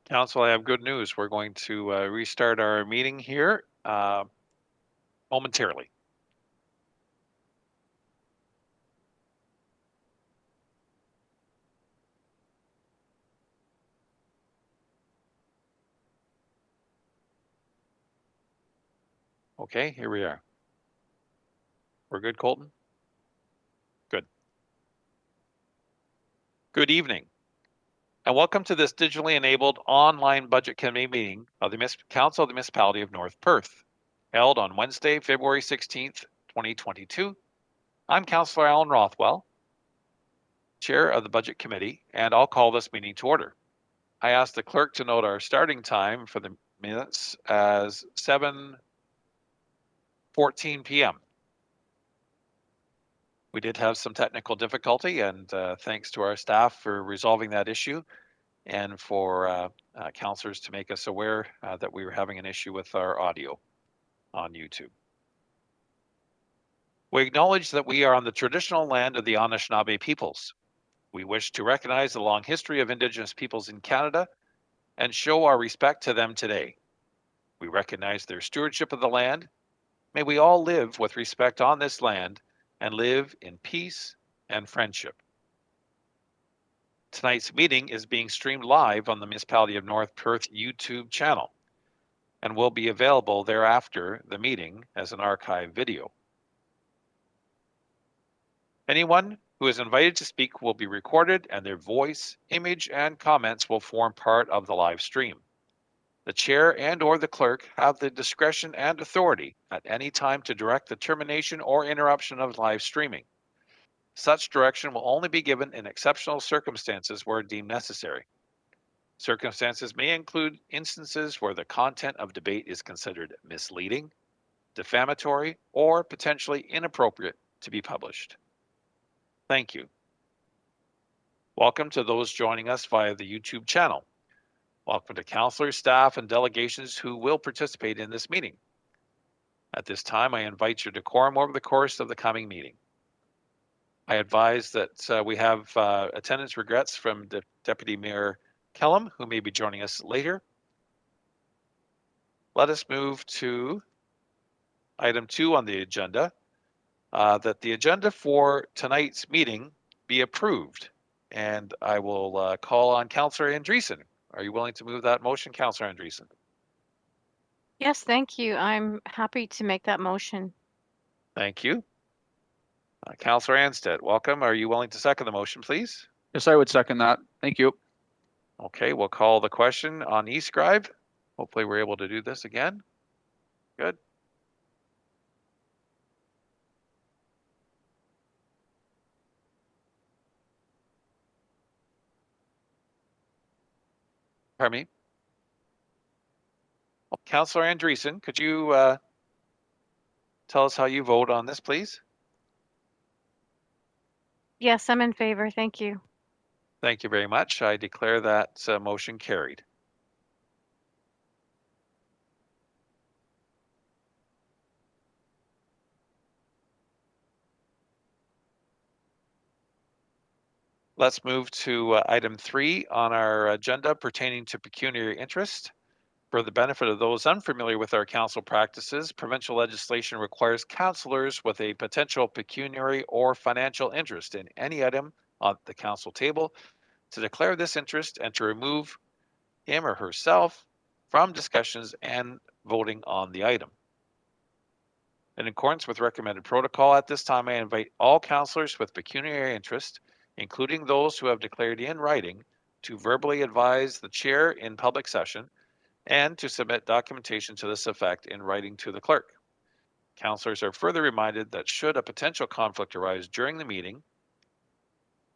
Council, I have good news. We're going to restart our meeting here momentarily. Okay, here we are. We're good, Colton? Good. Good evening, and welcome to this digitally enabled online budget committee meeting of the Council of the Municipality of North Perth, held on Wednesday, February 16th, 2022. I'm Councillor Alan Rothwell, Chair of the Budget Committee, and I'll call this meeting to order. I asked the clerk to note our starting time for the minutes as 7:14 p.m. We did have some technical difficulty, and thanks to our staff for resolving that issue and for counselors to make us aware that we were having an issue with our audio on YouTube. We acknowledge that we are on the traditional land of the Anishinaabe peoples. We wish to recognize the long history of Indigenous peoples in Canada and show our respect to them today. We recognize their stewardship of the land. May we all live with respect on this land and live in peace and friendship. Tonight's meeting is being streamed live on the Municipality of North Perth YouTube channel and will be available thereafter the meeting as an archive video. Anyone who is invited to speak will be recorded, and their voice, image, and comments will form part of the live stream. The chair and/or the clerk have the discretion and authority at any time to direct the termination or interruption of live streaming. Such direction will only be given in exceptional circumstances where deemed necessary. Circumstances may include instances where the content of debate is considered misleading, defamatory, or potentially inappropriate to be published. Thank you. Welcome to those joining us via the YouTube channel. Welcome to councillors, staff, and delegations who will participate in this meeting. At this time, I invite your decorum over the course of the coming meeting. I advise that we have attendance regrets from Deputy Mayor Kellum, who may be joining us later. Let us move to item 2 on the agenda, that the agenda for tonight's meeting be approved. And I will call on Councillor Andreessen. Are you willing to move that motion, Councillor Andreessen? Yes, thank you. I'm happy to make that motion. Thank you. Councillor Anstead, welcome. Are you willing to second the motion, please? Yes, I would second that. Thank you. Okay, we'll call the question on eScribe. Hopefully we're able to do this again. Good. Pardon me. Well, Councillor Andreessen, could you tell us how you vote on this, please? Yes, I'm in favor. Thank you. Thank you very much. I declare that motion carried. Let's move to item 3 on our agenda pertaining to pecuniary interest. For the benefit of those unfamiliar with our council practices, provincial legislation requires councillors with a potential pecuniary or financial interest in any item on the council table to declare this interest and to remove him or herself from discussions and voting on the item. In accordance with recommended protocol, at this time I invite all councillors with pecuniary interest, including those who have declared in writing, to verbally advise the chair in public session and to submit documentation to this effect in writing to the clerk. Councillors are further reminded that should a potential conflict arise during the meeting,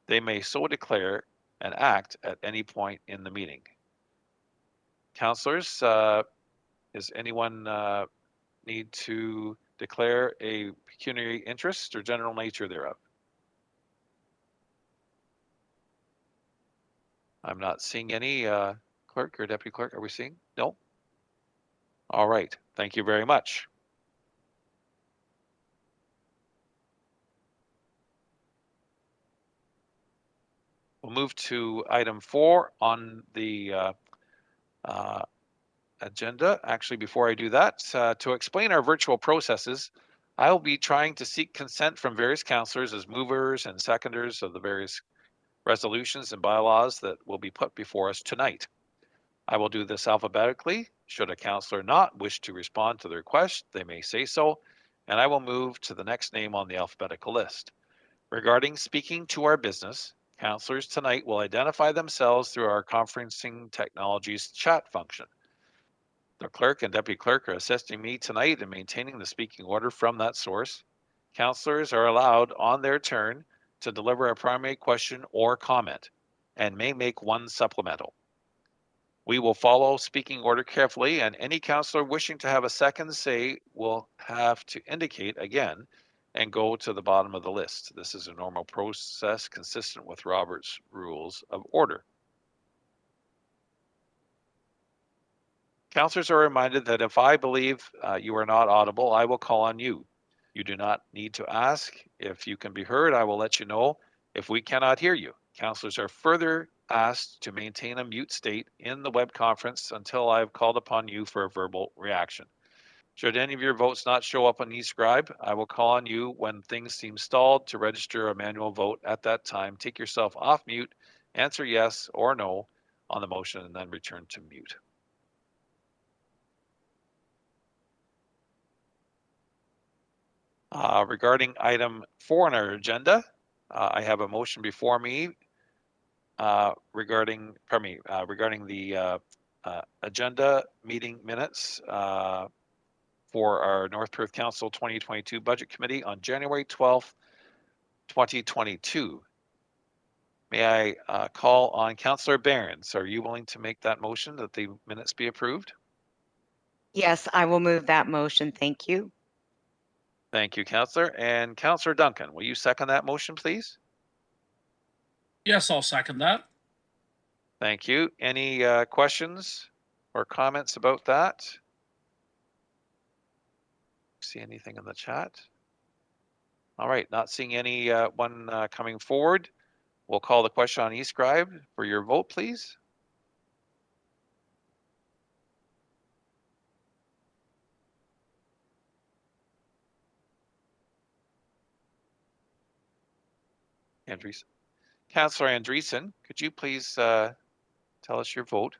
they may so declare and act at any point in the meeting. Councillors, does anyone need to declare a pecuniary interest or general nature thereof? I'm not seeing any. Clerk or deputy clerk, are we seeing? No? All right, thank you very much. We'll move to item 4 on the agenda. Actually, before I do that, to explain our virtual processes, I will be trying to seek consent from various councillors as movers and seconders of the various resolutions and bylaws that will be put before us tonight. I will do this alphabetically. Should a councillor not wish to respond to the request, they may say so, and I will move to the next name on the alphabetical list. Regarding speaking to our business, councillors tonight will identify themselves through our conferencing technologies chat function. The clerk and deputy clerk are assisting me tonight in maintaining the speaking order from that source. Councillors are allowed on their turn to deliver a primary question or comment and may make one supplemental. We will follow speaking order carefully, and any councillor wishing to have a second say will have to indicate again and go to the bottom of the list. This is a normal process consistent with Robert's Rules of Order. Councillors are reminded that if I believe you are not audible, I will call on you. You do not need to ask if you can be heard. I will let you know if we cannot hear you. Councillors are further asked to maintain a mute state in the web conference until I have called upon you for a verbal reaction. Should any of your votes not show up on eScribe, I will call on you when things seem stalled to register a manual vote. At that time, take yourself off mute, answer yes or no on the motion, and then return to mute. Regarding item 4 on our agenda, I have a motion before me regarding the agenda meeting minutes for our North Perth Council 2022 Budget Committee on January 12th, 2022. May I call on Councillor Behrens? Are you willing to make that motion that the minutes be approved? Yes, I will move that motion. Thank you. Thank you, Councillor. And Councillor Duncan, will you second that motion, please? Yes, I'll second that. Thank you. Any questions or comments about that? See anything in the chat? All right, not seeing any one coming forward. We'll call the question on eScribe for your vote, please. Andreessen. Councillor Andreessen, could you please tell us your vote?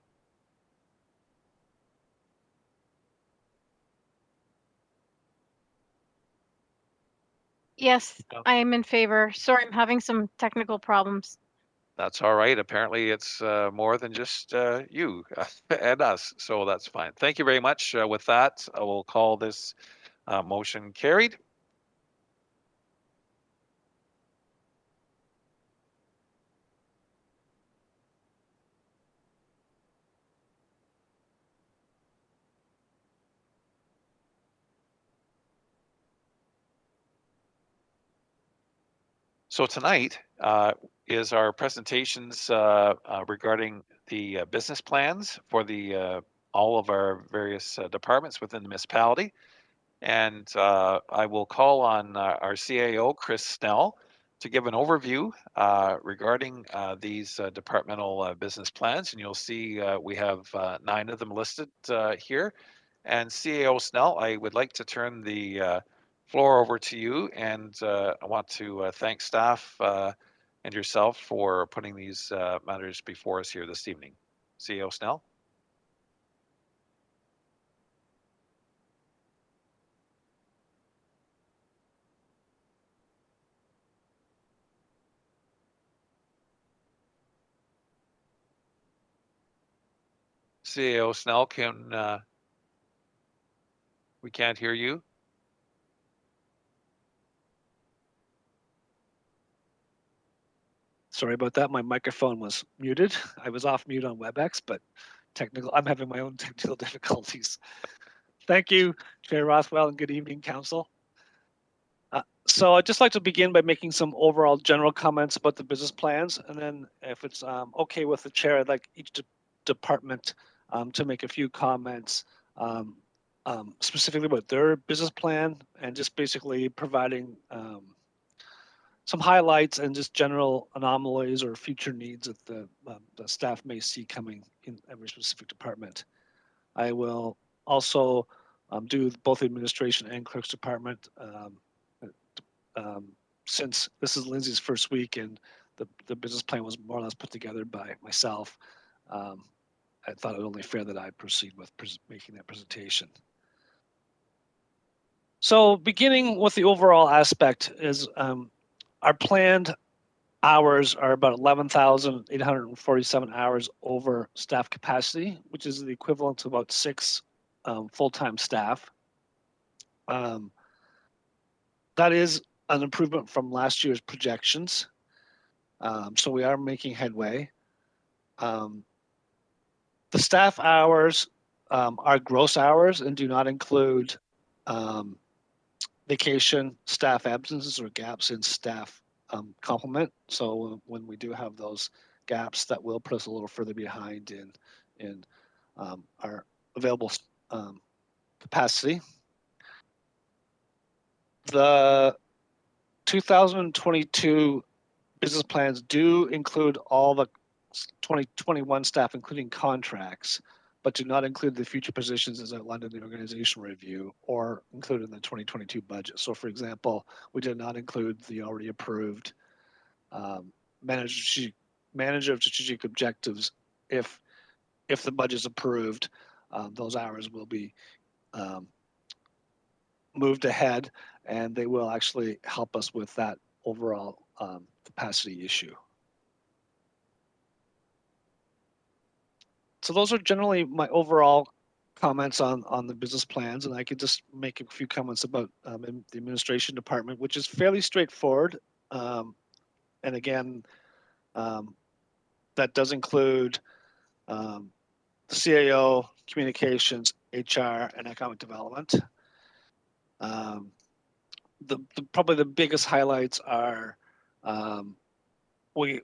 Yes, No. I am in favor. Sorry, I'm having some technical problems. That's all right. Apparently it's more than just you and us, so that's fine. Thank you very much. With that, I will call this motion carried. So tonight is our presentations regarding the business plans for the all of our various departments within the municipality. And I will call on our CAO, Chris Snell, to give an overview regarding these departmental business plans. And you'll see we have 9 of them listed here. And CAO Snell, I would like to turn the floor over to you. And I want to thank staff and yourself for putting these matters before us here this evening. CAO Snell. CAO Snell, we can't hear you. Sorry about that. My microphone was muted. I was off mute on WebEx, but I'm having my own technical difficulties. Thank you, Chair Rothwell, and good evening, Council. So I'd just like to begin by making some overall general comments about the business plans, and then if it's okay with the chair, I'd like each department to make a few comments specifically about their business plan and just basically providing some highlights and just general anomalies or future needs that the staff may see coming in every specific department. I will also do both the administration and clerk's department since this is Lindsay's first week and the business plan was more or less put together by myself. I thought it was only fair that I proceed with making that presentation. So beginning with the overall aspect is our planned hours are about 11,847 hours over staff capacity, which is the equivalent to about 6 full-time staff. That is an improvement from last year's projections. So we are making headway. The staff hours are gross hours and do not include vacation, staff absences, or gaps in staff complement. So when we do have those gaps, that will put us a little further behind in our available capacity. The 2022 business plans do include all the 2021 staff, including contracts, but do not include the future positions as outlined in the organizational review or included in the 2022 budget. So for example, we did not include the already approved manager of strategic objectives. If the budget is approved, those hours will be moved ahead and they will actually help us with that overall capacity issue. So those are generally my overall comments on the business plans, and I could just make a few comments about the administration department, which is fairly straightforward. And again, that does include the CAO, communications, HR, and economic development. Probably the biggest highlights are we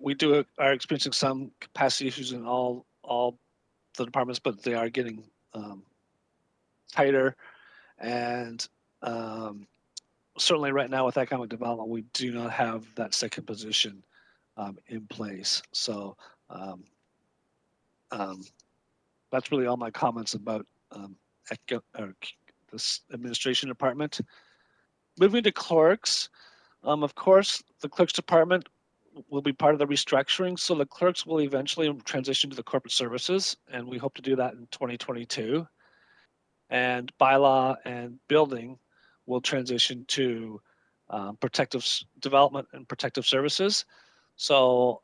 are experiencing some capacity issues in all the departments, but they are getting tighter. And certainly right now with economic development, we do not have that second position in place. So that's really all my comments about this administration department. Moving to clerks, of course, the clerks department will be part of the restructuring. So the clerks will eventually transition to the corporate services, and we hope to do that in 2022. And bylaw and building will transition to protective development and protective services. So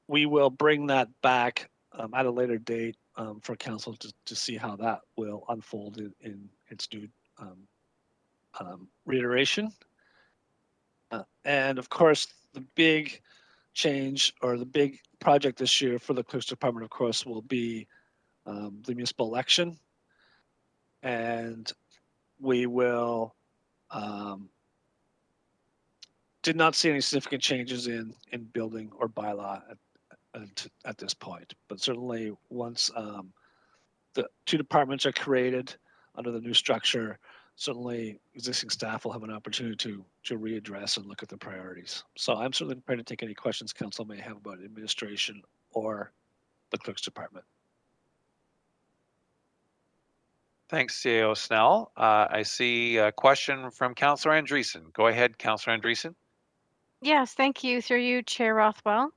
we will bring that back at a later date for council to see how that will unfold in its new reiteration. And of course, the big change or the big project this year for the clerks department, of course, will be the municipal election. And we will did not see any significant changes in building or bylaw at this point. But certainly once the two departments are created under the new structure, certainly existing staff will have an opportunity to readdress and look at the priorities. So I'm certainly prepared to take any questions council may have about administration or the clerk's department. Thanks, CAO Snell. I see a question from Councillor Andreessen. Go ahead, Councillor Andreessen. Yes, thank you. Through you, Chair Rothwell.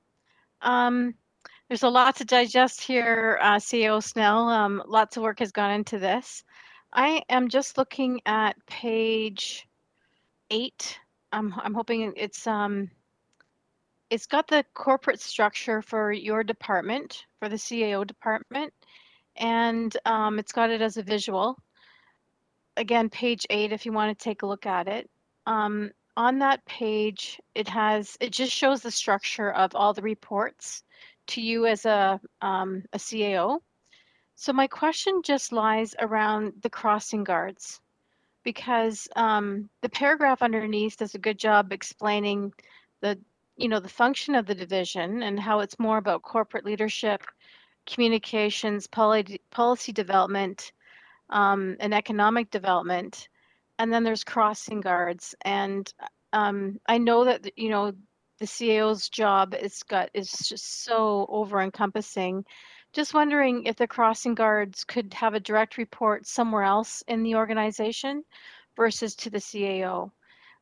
There's a lot to digest here, CEO Snell. Lots of work has gone into this. I am just looking at page 8. I'm hoping it's got the corporate structure for your department, for the CAO department, and it's got it as a visual. Again, page 8, if you want to take a look at it. On that page, it just shows the structure of all the reports to you as a CAO. So my question just lies around the crossing guards, because the paragraph underneath does a good job explaining the function of the division and how it's more about corporate leadership, communications, policy development, and economic development. And then there's crossing guards. And I know that, the CAO's job is just so over encompassing. Just wondering if the crossing guards could have a direct report somewhere else in the organization versus to the CAO.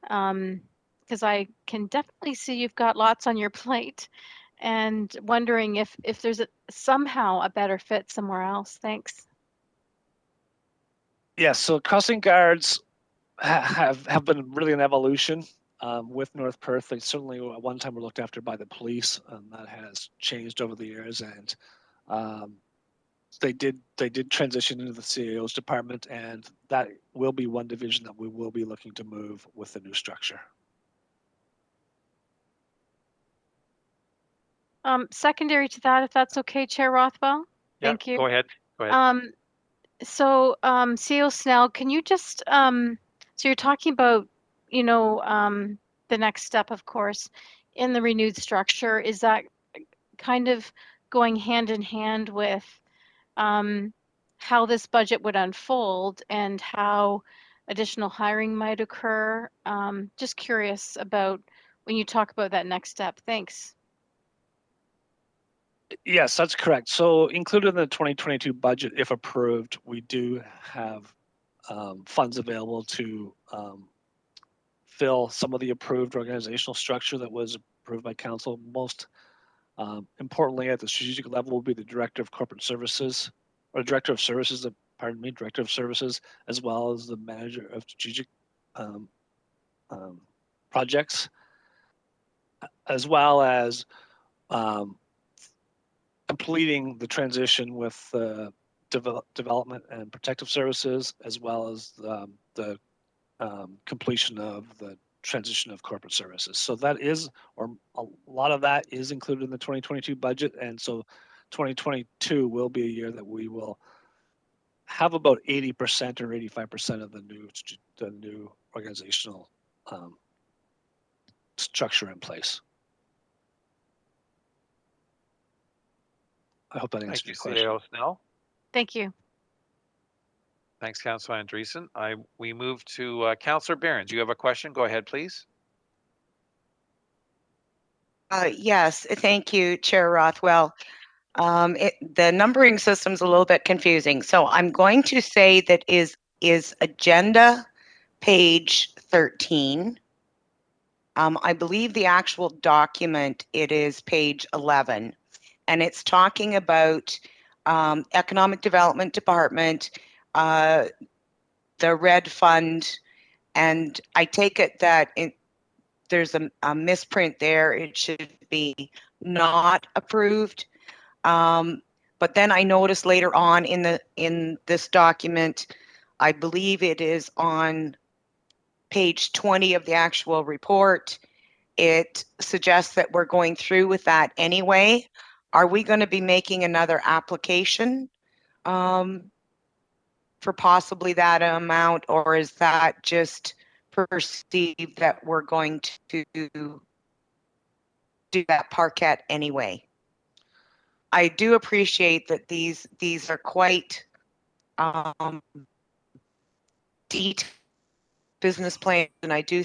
Because I can definitely see you've got lots on your plate, and wondering if there's somehow a better fit somewhere else. Thanks. Yes, so crossing guards have been really an evolution with North Perth. They certainly at one time were looked after by the police, and that has changed over the years. And they did transition into the CAO's department, and that will be one division that we will be looking to move with the new structure. Secondary to that, if that's okay, Chair Rothwell. Yeah, Thank you. Go ahead. Go ahead. CEO Snell, can you just, so you're talking about, the next step, of course, in the renewed structure, is that kind of going hand in hand with how this budget would unfold and how additional hiring might occur? Just curious about when you talk about that next step. Thanks. Yes, that's correct. So included in the 2022 budget, if approved, we do have funds available to fill some of the approved organizational structure that was approved by council. Most importantly, at the strategic level, will be the director of corporate services, or director of services, director of services, as well as the manager of strategic projects, as well as completing the transition with development and protective services, as well as the completion of the transition of corporate services. So that is, or a lot of that is included in the 2022 budget. And so 2022 will be a year that we will have about 80% or 85% of the new organizational structure in place. I hope that answers Thank you, your question. CAO Snell. Thank you. Thanks, Councillor Andreessen. We move to Councillor Behrens. You have a question? Go ahead, please. Yes, thank you, Chair Rothwell. The numbering system's a little bit confusing, so I'm going to say that is agenda page 13. I believe the actual document, it is page 11, and it's talking about Economic Development Department, the red fund, and I take it that there's a misprint there. It should be not approved. But then I noticed later on in this document, I believe it is on page 20 of the actual report, it suggests that we're going through with that anyway. Are we going to be making another application for possibly that amount, or is that just perceived that we're going to do that parquet anyway? I do appreciate that these are quite detailed business plans, and I do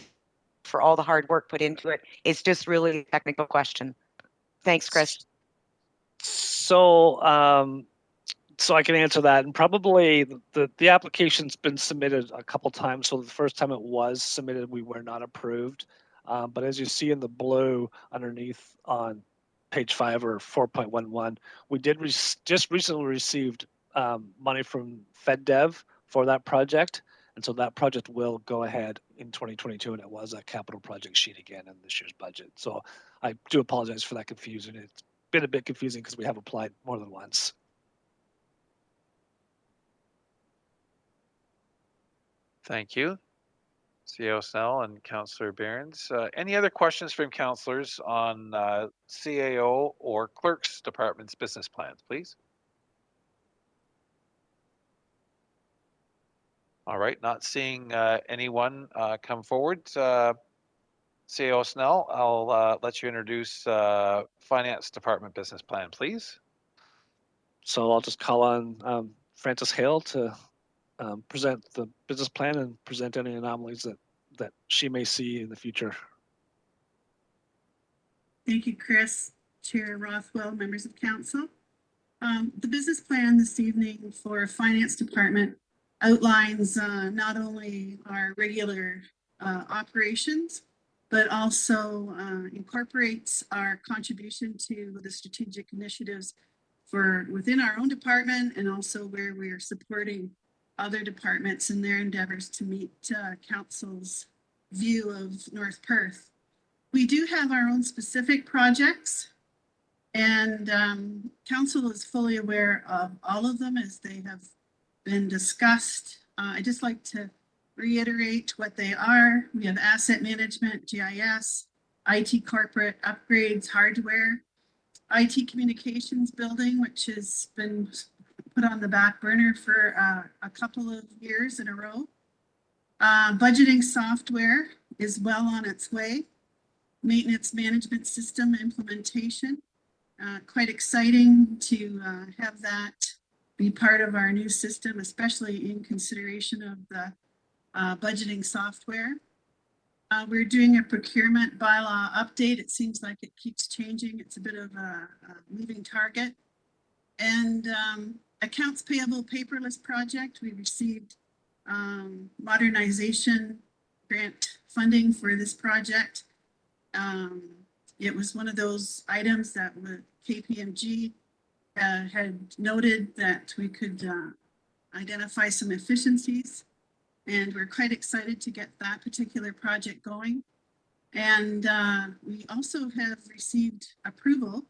for all the hard work put into it. It's just really a technical question. Thanks, Chris. So, so I can answer that. And probably the application's been submitted a couple times. So the first time it was submitted, we were not approved. But as you see in the blue underneath on page 5 or 4.11, we did just recently received money from FedDev for that project. And so that project will go ahead in 2022, and it was a capital project sheet again in this year's budget. So I do apologize for that confusion. It's been a bit confusing because we have applied more than once. Thank you, CAO Snell and Councillor Behrens. Any other questions from councillors on CAO or Clerk's Department's business plans, please? All right, not seeing anyone come forward. CAO Snell, I'll let you introduce Finance Department business plan, please. So I'll just call on Frances Hale to present the business plan and present any anomalies that she may see in the future Thank you, Chris, Chair Rothwell, members of council. The business plan this evening for Finance Department outlines not only our regular operations, but also incorporates our contribution to the strategic initiatives for within our own department, and also where we are supporting other departments in their endeavors to meet council's view of North Perth. We do have our own specific projects, and council is fully aware of all of them as they have been discussed. I just like to reiterate what they are. We have asset management, GIS, IT corporate upgrades, hardware, IT communications building, which has been put on the back burner for a couple of years in a row. Budgeting software is well on its way. Maintenance management system implementation. Quite exciting to have that be part of our new system, especially in consideration of the budgeting software. We're doing a procurement bylaw update. It seems like it keeps changing. It's a bit of a moving target. And accounts payable paperless project. We received modernization grant funding for this project. It was one of those items that KPMG had noted that we could identify some efficiencies, and we're quite excited to get that particular project going. And we also have received approval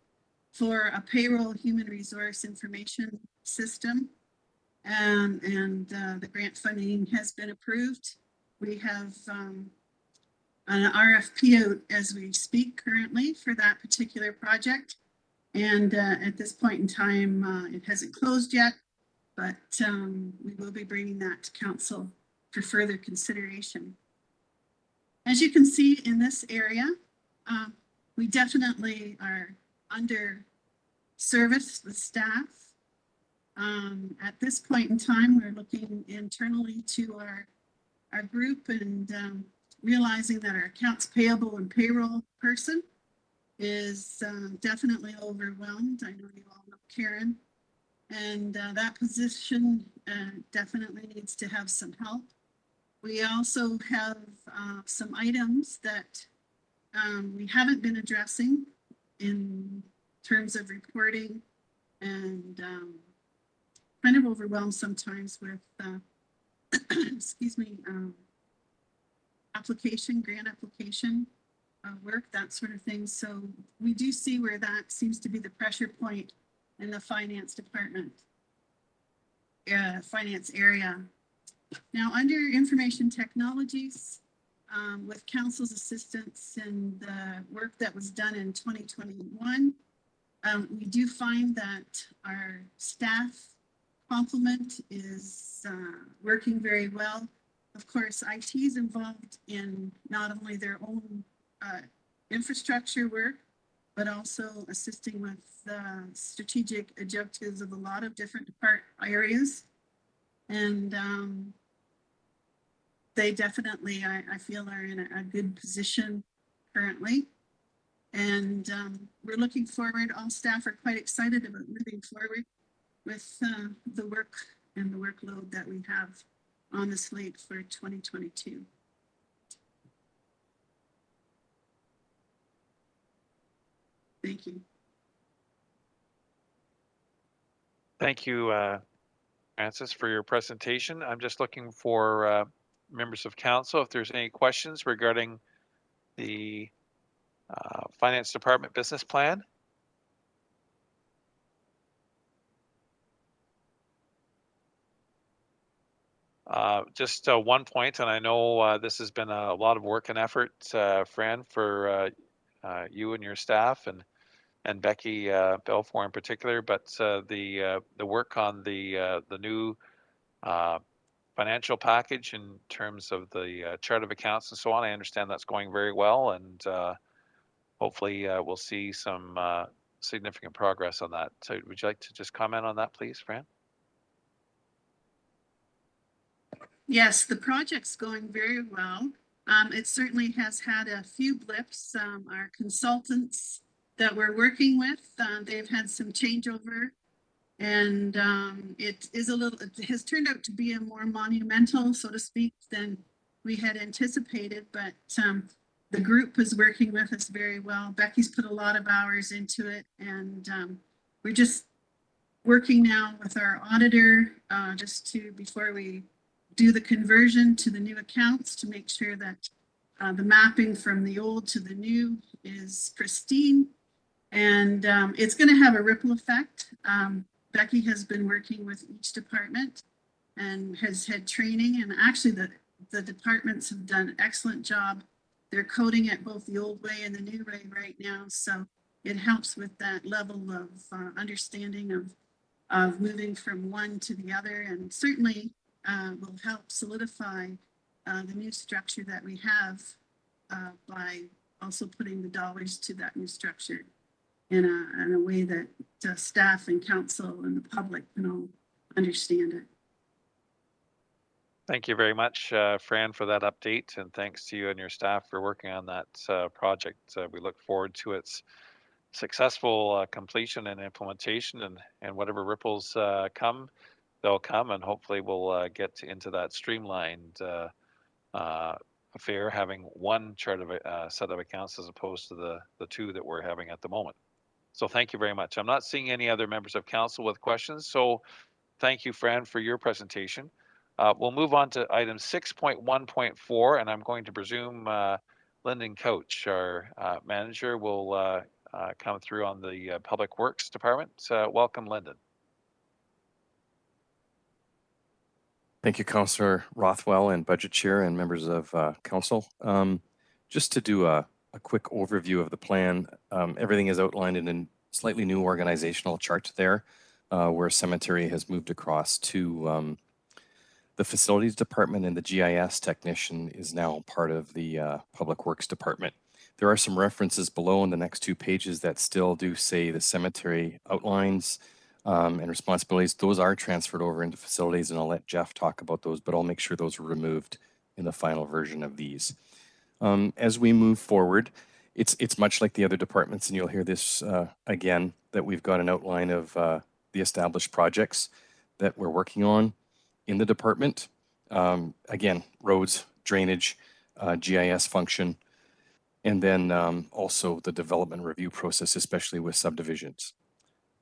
for a payroll human resource information system, and the grant funding has been approved. We have an RFP out as we speak currently for that particular project. And at this point in time, it hasn't closed yet, but we will be bringing that to council for further consideration. As you can see in this area, we definitely are under service with staff. At this point in time, we're looking internally to our group and realizing that our accounts payable and payroll person is definitely overwhelmed. I know you all know Karen, and that position definitely needs to have some help. We also have some items that we haven't been addressing in terms of reporting, and kind of overwhelmed sometimes with excuse me, grant application work, that sort of thing. So we do see where that seems to be the pressure point in the finance department, finance area. Now, under information technologies, with council's assistance and the work that was done in 2021, we do find that our staff complement is working very well. Of course, IT is involved in not only their own infrastructure work, but also assisting with strategic objectives of a lot of different areas. And they definitely, I feel, are in a good position currently. And we're looking forward, all staff are quite excited about moving forward with the work and the workload that we have on the slate for 2022. Thank you. Thank you, Francis, for your presentation. I'm just looking for members of council if there's any questions regarding the Finance Department business plan. Just one point, and I know this has been a lot of work and effort, Fran, for you and your staff, and Becky Belfour in particular, but the work on the new financial package in terms of the chart of accounts and so on, I understand that's going very well, and hopefully we'll see some significant progress on that. So would you like to just comment on that, please, Fran? Yes, the project's going very well. It certainly has had a few blips. Our consultants that we're working with. They've had some changeover, and it has turned out to be a more monumental, so to speak, than we had anticipated. But the group is working with us very well. Becky's put a lot of hours into it, and we're just working now with our auditor before we do the conversion to the new accounts to make sure that the mapping from the old to the new is pristine. And it's going to have a ripple effect. Becky has been working with each department and has had training, and actually the departments have done an excellent job. They're coding it both the old way and the new way right now. So it helps with that level of understanding of moving from one to the other, and certainly will help solidify the new structure that we have by also putting the dollars to that new structure in a way that staff and council and the public can all understand it. Thank you very much, Fran, for that update, and thanks to you and your staff for working on that project. We look forward to its successful completion and implementation, and whatever ripples come, they'll come, and hopefully we'll get into that streamlined affair, having one chart of set of accounts as opposed to the two that we're having at the moment. So thank you very much. I'm not seeing any other members of council with questions, so thank you, Fran, for your presentation. We'll move on to item 6.1.4, and I'm going to presume Lyndon Couch, our manager, will come through on the Public Works Department. Welcome, Lyndon. Thank you, Councillor Rothwell and Budget Chair and members of Council. Just to do a quick overview of the plan, everything is outlined in a slightly new organizational chart there, where cemetery has moved across to the Facilities Department, and the GIS technician is now part of the Public Works Department. There are some references below in the next 2 pages that still do say the cemetery outlines and responsibilities. Those are transferred over into facilities, and I'll let Jeff talk about those, but I'll make sure those are removed in the final version of these. As we move forward, it's much like the other departments, and you'll hear this again, that we've got an outline of the established projects that we're working on in the department. Again, roads, drainage, GIS function, and then also the development review process, especially with subdivisions.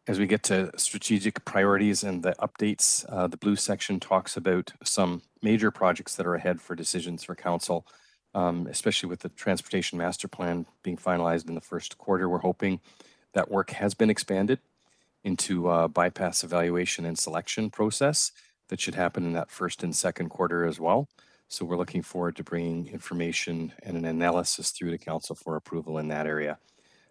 As we get to strategic priorities and the updates, the blue section talks about some major projects that are ahead for decisions for council, especially with the Transportation Master Plan being finalized in the first quarter. We're hoping that work has been expanded into a bypass evaluation and selection process that should happen in that first and second quarter as well. So we're looking forward to bringing information and an analysis through to council for approval in that area.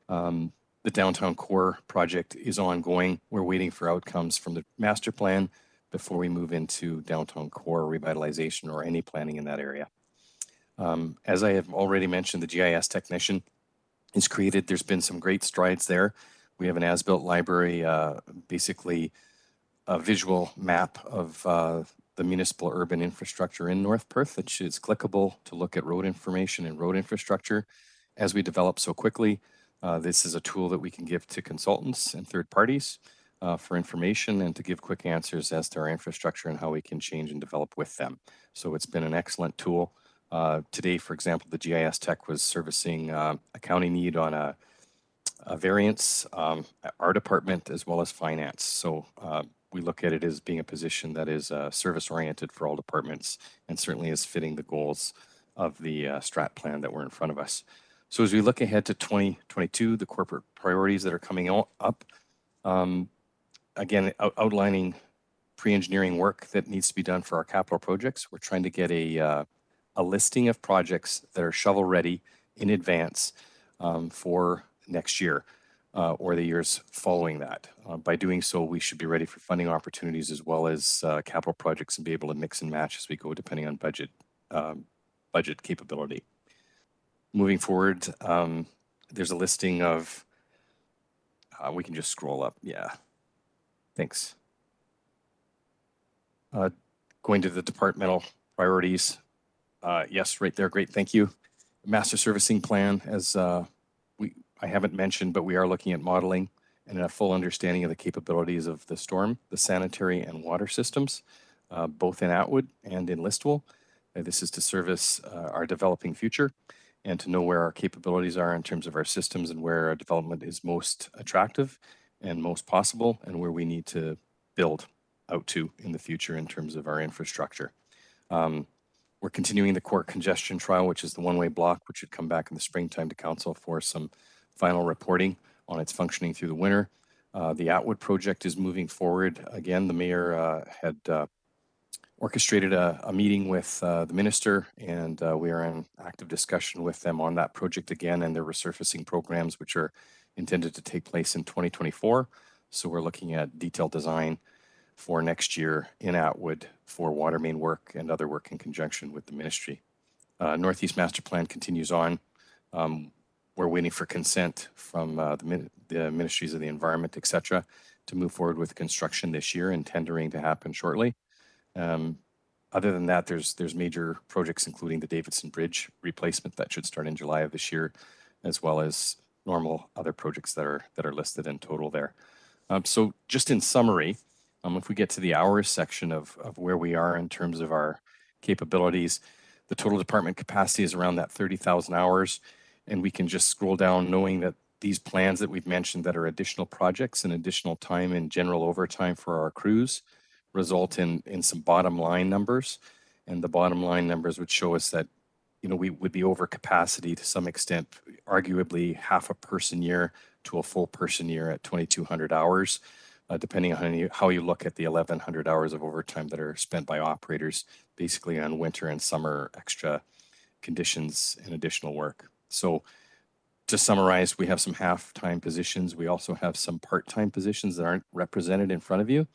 The downtown core project is ongoing. We're waiting for outcomes from the master plan before we move into downtown core revitalization or any planning in that area. As I have already mentioned, the GIS technician is created. There's been some great strides there. We have an as-built library, basically a visual map of the municipal urban infrastructure in North Perth that is clickable to look at road information and road infrastructure. As we develop so quickly, this is a tool that we can give to consultants and third parties for information and to give quick answers as to our infrastructure and how we can change and develop with them. So it's been an excellent tool. Today, for example, the GIS tech was servicing a county need on a variance, our department, as well as finance. So we look at it as being a position that is service oriented for all departments and certainly is fitting the goals of the strat plan that were in front of us. So as we look ahead to 2022, the corporate priorities that are coming up, again, outlining pre-engineering work that needs to be done for our capital projects. We're trying to get a listing of projects that are shovel ready in advance for next year or the years following that. By doing so, we should be ready for funding opportunities as well as capital projects and be able to mix and match as we go depending on budget capability. Moving forward, there's a listing of, we can just scroll up. Yeah, thanks. Going to the departmental priorities. Yes, right there. Great. Thank you. Master servicing plan, as I haven't mentioned, but we are looking at modeling and a full understanding of the capabilities of the storm, the sanitary and water systems, both in Atwood and in Listowel. This is to service our developing future and to know where our capabilities are in terms of our systems and where our development is most attractive and most possible, and where we need to build out to in the future in terms of our infrastructure. We're continuing the core congestion trial, which is the one-way block, which should come back in the springtime to council for some final reporting on its functioning through the winter. The Atwood project is moving forward. Again, the mayor had orchestrated a meeting with the minister, and we are in active discussion with them on that project again and their resurfacing programs, which are intended to take place in 2024. So we're looking at detailed design for next year in Atwood for water main work and other work in conjunction with the ministry. Northeast Master Plan continues on. We're waiting for consent from the ministries of the environment, et cetera, to move forward with construction this year and tendering to happen shortly. Other than that, there's major projects, including the Davidson Bridge replacement that should start in July of this year, as well as normal other projects that are listed in total there. So just in summary, if we get to the hours section of where we are in terms of our capabilities, the total department capacity is around that 30,000 hours, and we can just scroll down knowing that these plans that we've mentioned that are additional projects and additional time and general overtime for our crews result in some bottom line numbers. And the bottom line numbers would show us that, you know, we would be over capacity to some extent, arguably half a person year to a full person year at 2,200 hours, depending on how you look at the 1,100 hours of overtime that are spent by operators, basically on winter and summer extra conditions and additional work. So to summarize, we have some half-time positions. We also have some part-time positions that aren't represented in front of you.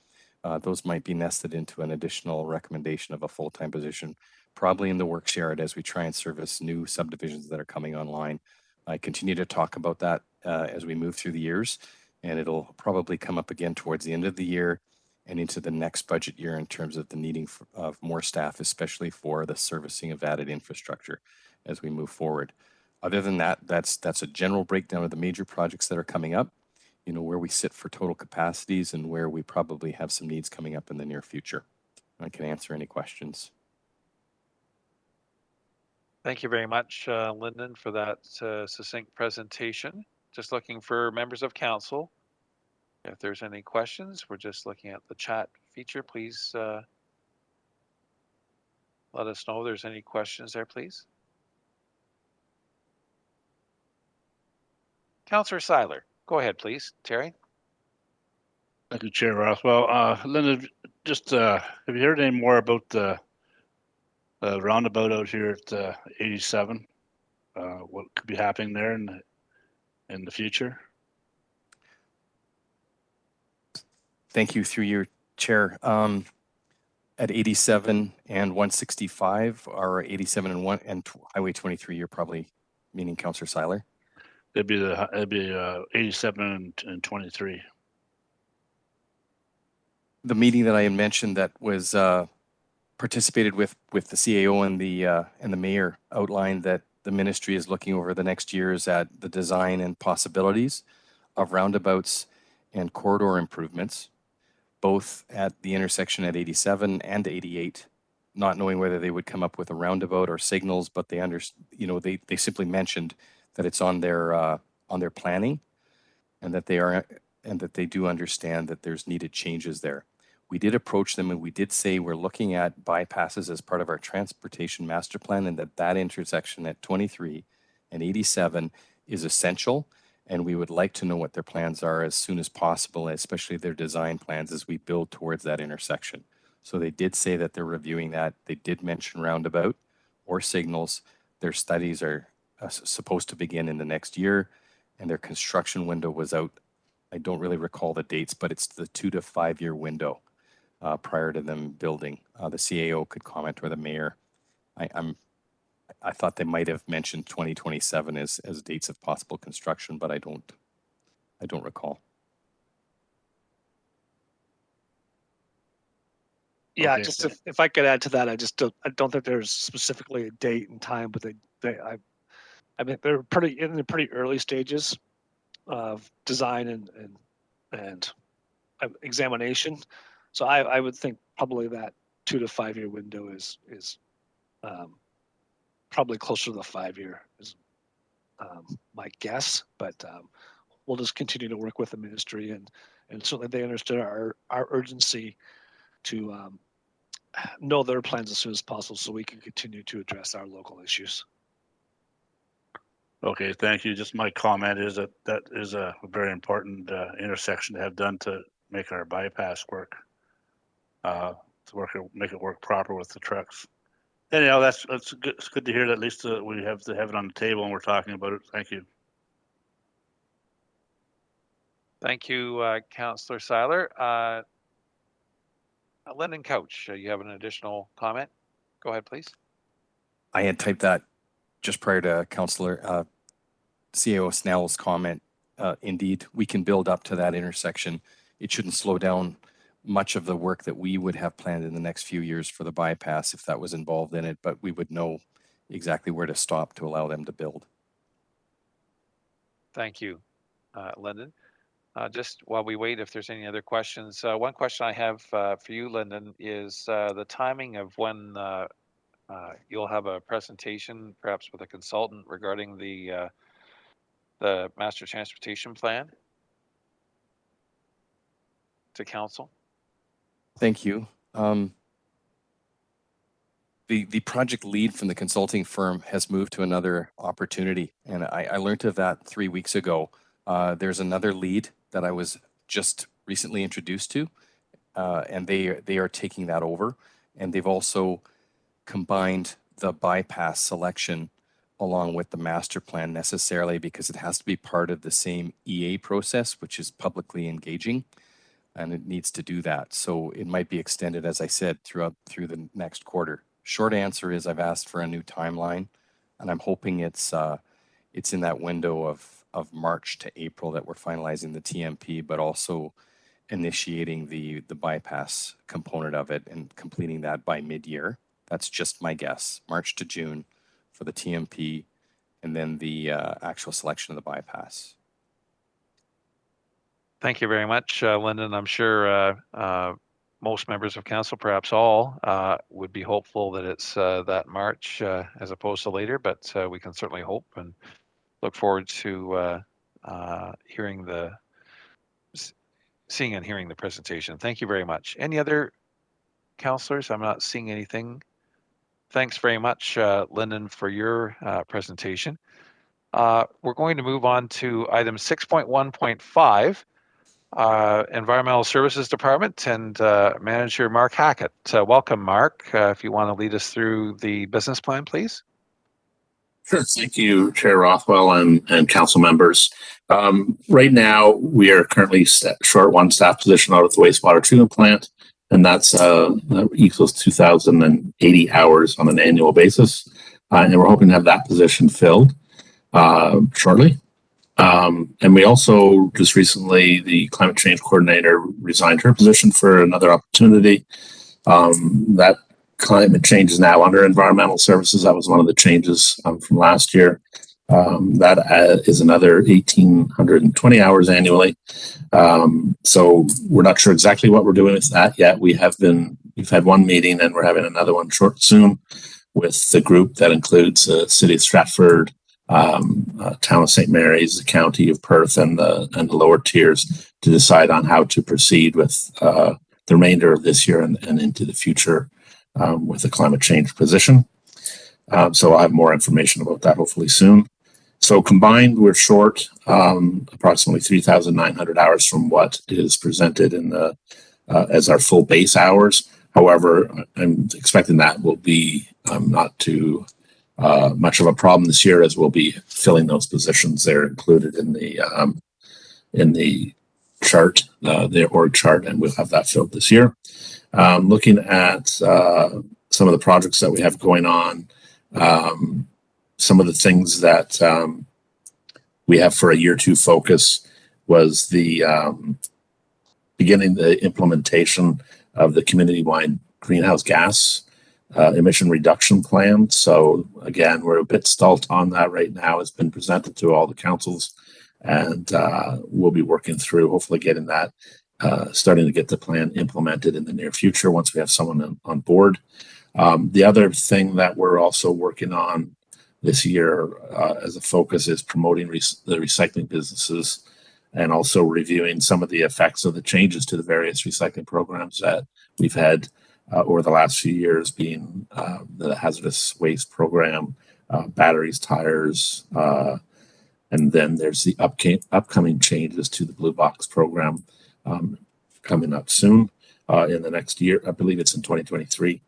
Those might be nested into an additional recommendation of a full-time position, probably in the works yard as we try and service new subdivisions that are coming online. I continue to talk about that as we move through the years, and it'll probably come up again towards the end of the year and into the next budget year in terms of the needing of more staff, especially for the servicing of added infrastructure as we move forward. Other than that, that's a general breakdown of the major projects that are coming up, you know, where we sit for total capacities and where we probably have some needs coming up in the near future. I can answer any questions. Thank you very much, Lyndon, for that succinct presentation. Just looking for members of council. If there's any questions, we're just looking at the chat feature. Please let us know if there's any questions there, please. Councillor Seiler, go ahead, please. Terry? Thank you, Chair Rothwell. Linda, just have you heard any more about the roundabout out here at 87? What could be happening there in the future? Thank you through your chair. At 87 and 165, or 87 and Highway 23, you're probably meaning Councillor Seiler? It'd be 87 and 23. The meeting that I had mentioned that was participated with the CAO and the mayor outlined that the ministry is looking over the next years at the design and possibilities of roundabouts and corridor improvements, both at the intersection at 87 and 88, not knowing whether they would come up with a roundabout or signals, but they they simply mentioned that it's on their planning, and that they do understand that there's needed changes there. We did approach them and we did say we're looking at bypasses as part of our transportation master plan, and that intersection at 23 and 87 is essential. And we would like to know what their plans are as soon as possible, especially their design plans as we build towards that intersection. So they did say that they're reviewing that. They did mention roundabout or signals. Their studies are supposed to begin in the next year, and their construction window was out. I don't really recall the dates, but it's the 2 to 5 year window prior to them building. The CAO could comment, or the mayor. I thought they might have mentioned 2027 as dates of possible construction, but I don't recall. Yeah, Okay. just if I could add to that, I don't think there's specifically a date and time, but I mean they're in the pretty early stages design and examination. So I would think probably that 2 to 5 year window is probably closer to the 5 year is my guess. But we'll just continue to work with the ministry, and certainly they understood our urgency to know their plans as soon as possible so we can continue to address our local issues. Okay, thank you. Just my comment is that is a very important intersection to have done to make our bypass work, make it work proper with the trucks. Anyhow, that's good. It's good to hear that at least we have to have it on the table and we're talking about it. Thank you. Thank you, Councillor Seiler. Lyndon Couch, you have an additional comment? Go ahead, please. I had typed that just prior to Councillor CAO Snell's comment. Indeed, we can build up to that intersection. It shouldn't slow down much of the work that we would have planned in the next few years for the bypass if that was involved in it, but we would know exactly where to stop to allow them to build. Thank you, Lyndon. Just while we wait, if there's any other questions, one question I have for you, Lyndon, is the timing of when you'll have a presentation, perhaps with a consultant, regarding the Master Transportation Plan to Council. Thank you. The project lead from the consulting firm has moved to another opportunity, and I learned of that 3 weeks ago. There's another lead that I was just recently introduced to, and they are taking that over, and they've also combined the bypass selection along with the master plan necessarily because it has to be part of the same EA process, which is publicly engaging, and it needs to do that. So it might be extended, as I said, through the next quarter. Short answer is I've asked for a new timeline, and I'm hoping it's in that window of March to April that we're finalizing the TMP, but also initiating the bypass component of it and completing that by mid-year. That's just my guess. March to June for the TMP, and then the actual selection of the bypass. Thank you very much, Lyndon. I'm sure most members of council, perhaps all, would be hopeful that it's that March as opposed to later, but we can certainly hope and look forward to seeing and hearing the presentation. Thank you very much. Any other councillors? I'm not seeing anything. Thanks very much, Lyndon, for your presentation. We're going to move on to item 6.1.5. Environmental Services Department and Manager Mark Hackett. Welcome, Mark. If you want to lead us through the business plan, please. Sure. Thank you, Chair Rothwell and council members. Right now, we are currently short one staff position out at the wastewater treatment plant, and that equals 2,080 hours on an annual basis. And we're hoping to have that position filled shortly. And we also just recently, the climate change coordinator resigned her position for another opportunity. That climate change is now under environmental services. That was one of the changes from last year. That is another 1,820 hours annually. So we're not sure exactly what we're doing with that yet. We've had one meeting and we're having another one soon with the group that includes the City of Stratford, Town of St. Mary's, the County of Perth, and the lower tiers to decide on how to proceed with the remainder of this year and into the future with the climate change position. So I'll have more information about that hopefully soon. So combined, we're short approximately 3,900 hours from what is presented in the as our full base hours. However, I'm expecting that will be not too much of a problem this year, as we'll be filling those positions. They're included in the chart, the org chart, and we'll have that filled this year. Looking at some of the projects that we have going on, some of the things that we have for a year two focus was the beginning the implementation of the community-wide greenhouse gas emission reduction plan. So again, we're a bit stalled on that right now. It's been presented to all the councils and we'll be working through hopefully getting that, starting to get the plan implemented in the near future once we have someone on board. The other thing that we're also working on this year as a focus is promoting the recycling businesses and also reviewing some of the effects of the changes to the various recycling programs that we've had over the last few years, being the hazardous waste program, batteries, tires, and then there's the upcoming changes to the Blue Box program coming up soon in the next year. I believe it's in 2023.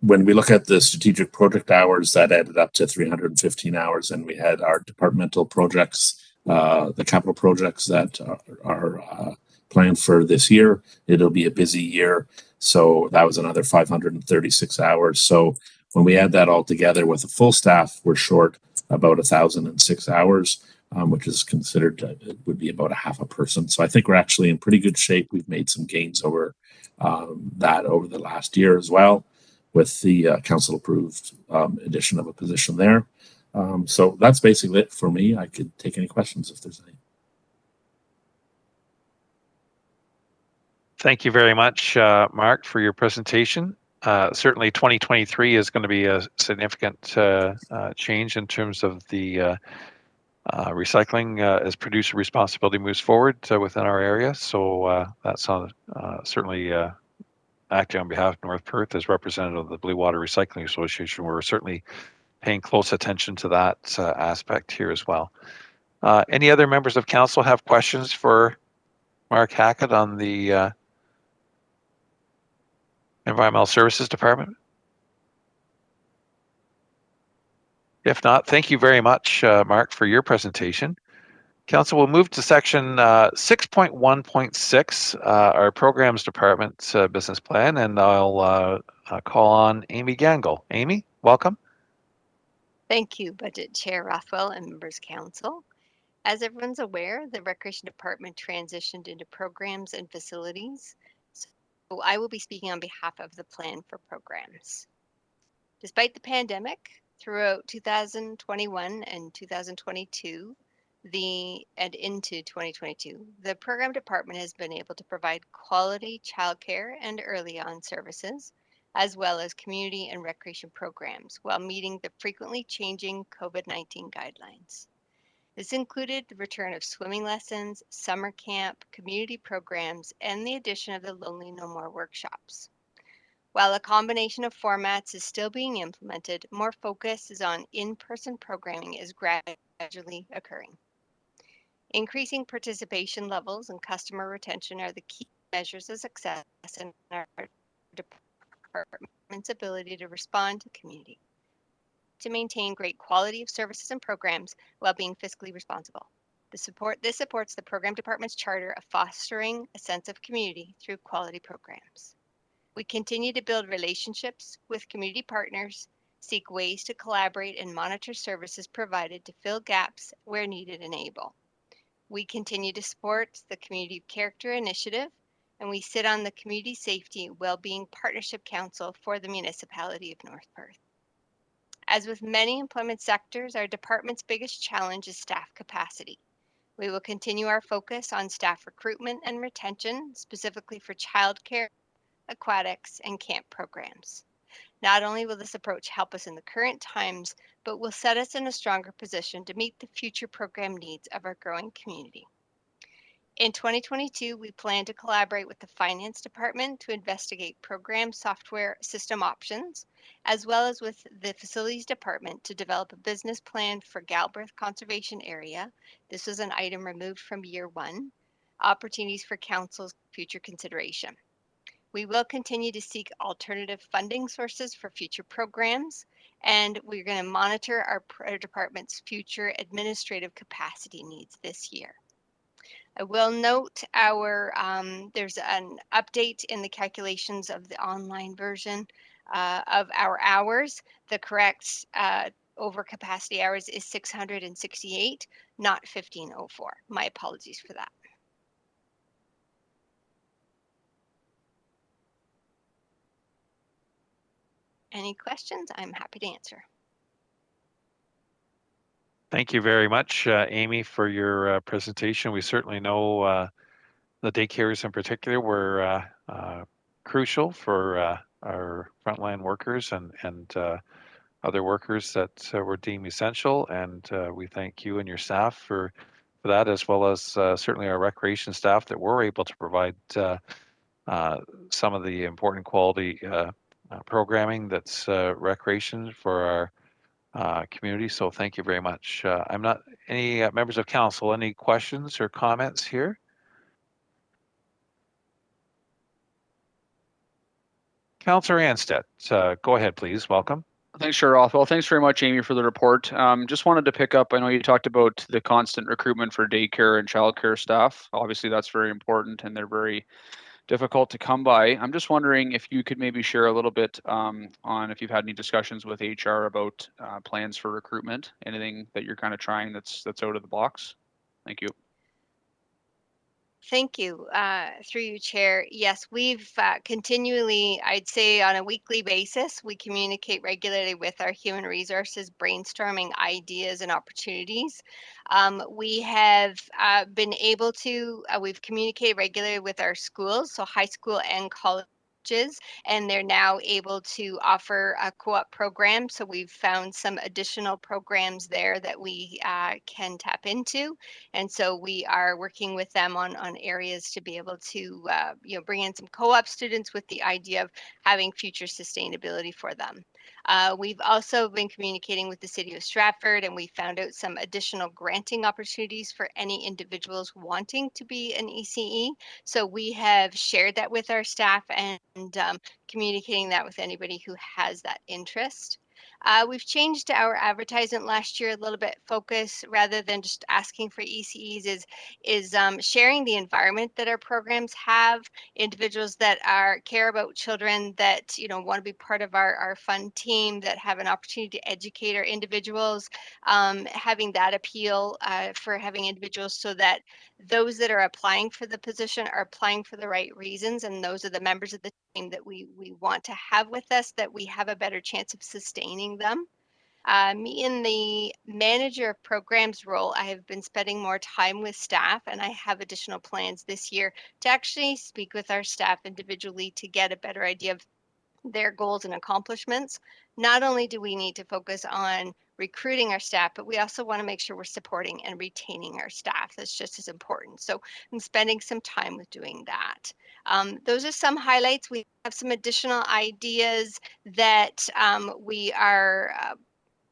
When we look at the strategic project hours, that added up to 315 hours, and we had our departmental projects, the capital projects that are planned for this year. It'll be a busy year, so that was another 536 hours. So when we add that all together with a full staff, we're short about 1,006 hours, which is considered would be about a half a person. So I think we're actually in pretty good shape. We've made some gains over that over the last year as well, with the council approved addition of a position there. So that's basically it for me. I could take any questions if there's any. Thank you very much, Mark, for your presentation. Certainly 2023 is going to be a significant change in terms of the recycling as producer responsibility moves forward within our area. So that's certainly acting on behalf of North Perth as representative of the Blue Water Recycling Association. We're certainly paying close attention to that aspect here as well. Any other members of council have questions for Mark Hackett on the Environmental Services Department? If not, thank you very much, Mark, for your presentation. Council will move to section 6.1.6, our Programs Department business plan, and I'll call on Amy Gangle. Amy, welcome. Thank you, Budget Chair Rothwell and members council. As everyone's aware, the Recreation Department transitioned into programs and facilities. So I will be speaking on behalf of the plan for programs. Despite the pandemic, throughout 2021 and 2022, and into 2022, the program department has been able to provide quality childcare and early on services, as well as community and recreation programs while meeting the frequently changing COVID-19 guidelines. This included the return of swimming lessons, summer camp, community programs, and the addition of the Lonely No More workshops. While a combination of formats is still being implemented, more focus is on in-person programming is gradually occurring. Increasing participation levels and customer retention are the key measures of success in our department's ability to respond to community, to maintain great quality of services and programs while being fiscally responsible. This supports the program department's charter of fostering a sense of community through quality programs. We continue to build relationships with community partners, seek ways to collaborate and monitor services provided to fill gaps where needed and able. We continue to support the Community Character Initiative, and we sit on the Community Safety Wellbeing Partnership Council for the municipality of North Perth. As with many employment sectors, our department's biggest challenge is staff capacity. We will continue our focus on staff recruitment and retention, specifically for childcare, aquatics, and camp programs. Not only will this approach help us in the current times, but will set us in a stronger position to meet the future program needs of our growing community. In 2022, we plan to collaborate with the Finance Department to investigate program software system options, as well as with the Facilities Department to develop a business plan for Galbraith Conservation Area. This was an item removed from year one. Opportunities for council's future consideration. We will continue to seek alternative funding sources for future programs, and we're going to monitor our department's future administrative capacity needs this year. I will note there's an update in the calculations of the online version of our hours. The correct overcapacity hours is 668, not 1504. My apologies for that. Any questions? I'm happy to answer. Thank you very much, Amy, for your presentation. We certainly know the daycares in particular were crucial for our frontline workers and other workers that were deemed essential. And we thank you and your staff for that, as well as certainly our recreation staff that were able to provide some of the important quality programming that's recreation for our community. So thank you very much. I'm not any members of council, any questions or comments here? Councillor Anstead, go ahead, please. Welcome. Thanks, Chair Rothwell. Thanks very much, Amy, for the report. Just wanted to pick up, I know you talked about the constant recruitment for daycare and childcare staff. Obviously, that's very important and they're very difficult to come by. I'm just wondering if you could maybe share a little bit on if you've had any discussions with HR about plans for recruitment, anything that you're kind of trying that's out of the box. Thank you. Thank you. Through you, Chair. Yes, we've continually, I'd say on a weekly basis, we communicate regularly with our human resources, brainstorming ideas and opportunities. We have been able to, we've communicated regularly with our schools, so high school and college, and they're now able to offer a co-op program. So we've found some additional programs there that we can tap into. And so we are working with them on areas to be able to bring in some co-op students with the idea of having future sustainability for them. We've also been communicating with the City of Stratford, and we found out some additional granting opportunities for any individuals wanting to be an ECE. So we have shared that with our staff and communicating that with anybody who has that interest. We've changed our advertisement last year a little bit. Focus, rather than just asking for ECEs, is sharing the environment that our programs have. Individuals that care about children, that want to be part of our fun team, that have an opportunity to educate our individuals. Having that appeal for having individuals, so that those that are applying for the position are applying for the right reasons, and those are the members of the team that we want to have with us, that we have a better chance of sustaining them. Me in the manager of programs role, I have been spending more time with staff, and I have additional plans this year to actually speak with our staff individually to get a better idea of their goals and accomplishments. Not only do we need to focus on recruiting our staff, but we also want to make sure we're supporting and retaining our staff. That's just as important. So I'm spending some time with doing that. Those are some highlights. We have some additional ideas that we are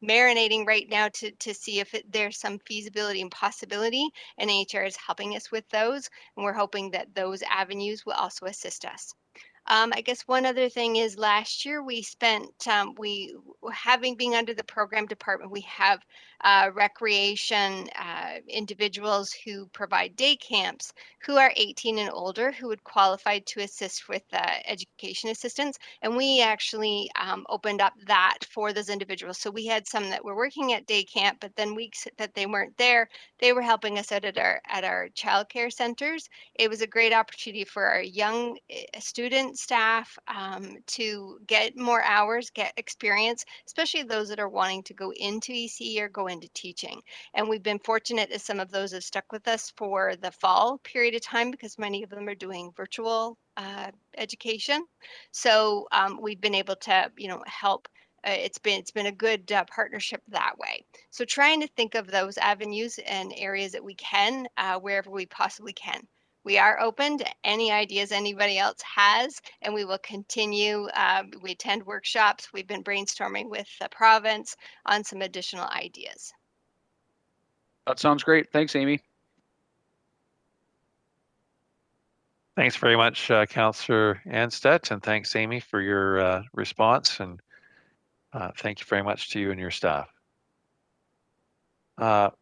marinating right now to see if there's some feasibility and possibility, and HR is helping us with those, and we're hoping that those avenues will also assist us. I guess one other thing is, last year we spent, having been under the program department, we have recreation individuals who provide day camps who are 18 and older, who would qualify to assist with education assistance. And we actually opened up that for those individuals. So we had some that were working at day camp, but then weeks that they weren't there, they were helping us out at our childcare centers. It was a great opportunity for our young student staff to get more hours, get experience, especially those that are wanting to go into ECE or go into teaching. And we've been fortunate as some of those have stuck with us for the fall period of time, because many of them are doing virtual education. So we've been able to, help. It's been a good partnership that way. So trying to think of those avenues and areas that we can, wherever we possibly can. We are open to any ideas anybody else has, and we will continue. We attend workshops. We've been brainstorming with the province on some additional ideas. That sounds great. Thanks, Amy. Thanks very much, Councillor Anstead, and thanks, Amy, for your response, and thank you very much to you and your staff.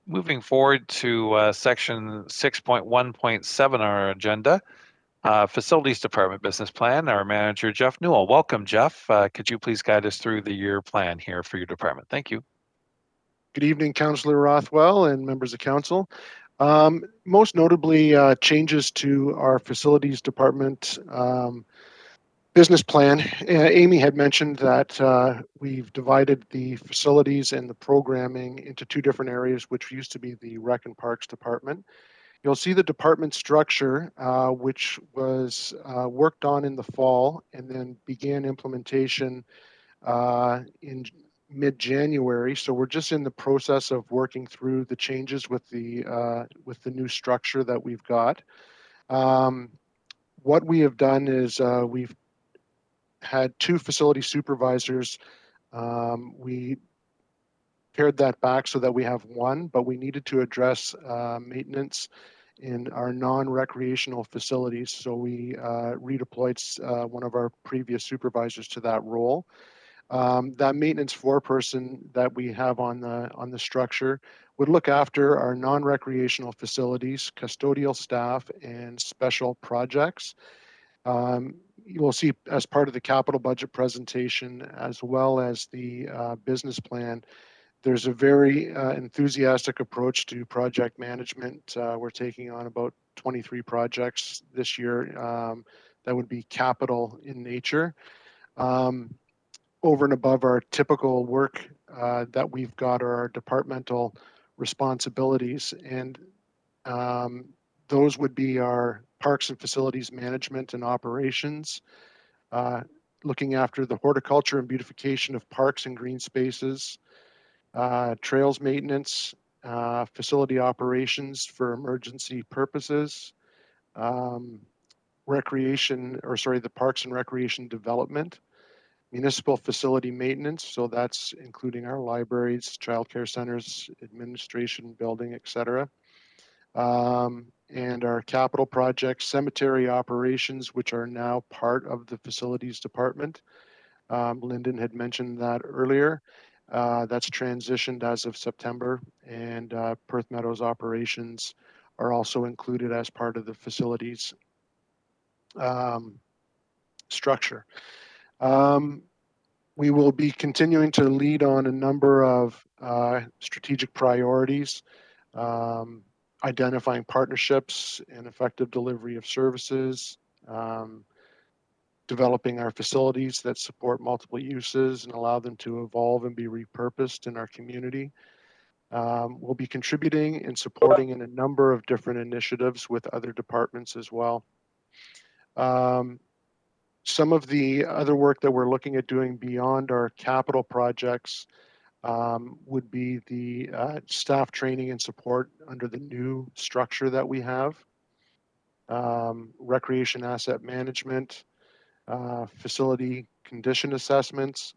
Moving forward to section 6.1.7 on our agenda, Facilities Department Business Plan, our manager, Jeff Newell. Welcome, Jeff. Could you please guide us through the year plan here for your department? Thank you. Good evening, Councillor Rothwell and members of council. Most notably, changes to our facilities department. business plan, Amy had mentioned that we've divided the facilities and the programming into two different areas, which used to be the Rec and Parks Department. You'll see the department structure, which was worked on in the fall and then began implementation in mid-January. So we're just in the process of working through the changes with the new structure that we've got. What we have done is we've had two facility supervisors. We pared that back so that we have one, but we needed to address maintenance in our non-recreational facilities. So we redeployed one of our previous supervisors to that role. That maintenance foreperson that we have on the structure would look after our non-recreational facilities, custodial staff, and special projects. You will see as part of the capital budget presentation, as well as the business plan, there's a very enthusiastic approach to project management. We're taking on about 23 projects this year that would be capital in nature. Over and above our typical work that we've got are our departmental responsibilities, and those would be our parks and facilities management and operations, looking after the horticulture and beautification of parks and green spaces, trails maintenance, facility operations for emergency purposes, the parks and recreation development, municipal facility maintenance, so that's including our libraries, childcare centers, administration building, etc. And our capital projects, cemetery operations, which are now part of the facilities department. Lyndon had mentioned that earlier. That's transitioned as of September, and Perth Meadows operations are also included as part of the facilities structure. We will be continuing to lead on a number of strategic priorities, identifying partnerships and effective delivery of services, developing our facilities that support multiple uses and allow them to evolve and be repurposed in our community. We'll be contributing and supporting in a number of different initiatives with other departments as well. Some of the other work that we're looking at doing beyond our capital projects would be the staff training and support under the new structure that we have, recreation asset management, facility condition assessments,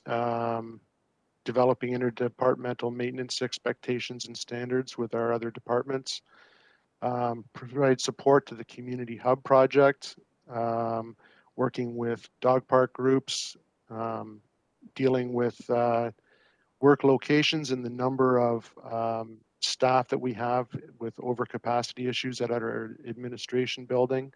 developing interdepartmental maintenance expectations and standards with our other departments, provide support to the community hub project, working with dog park groups, dealing with work locations and the number of staff that we have with overcapacity issues at our administration building.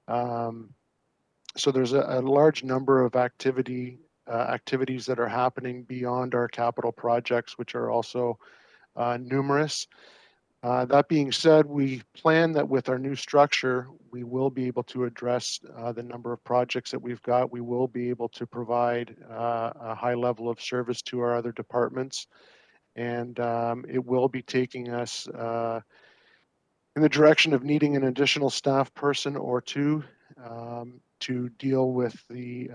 So there's a large number of activities that are happening beyond our capital projects, which are also numerous. That being said, we plan that with our new structure, we will be able to address the number of projects that we've got. We will be able to provide a high level of service to our other departments, and it will be taking us in the direction of needing an additional staff person or two to deal with the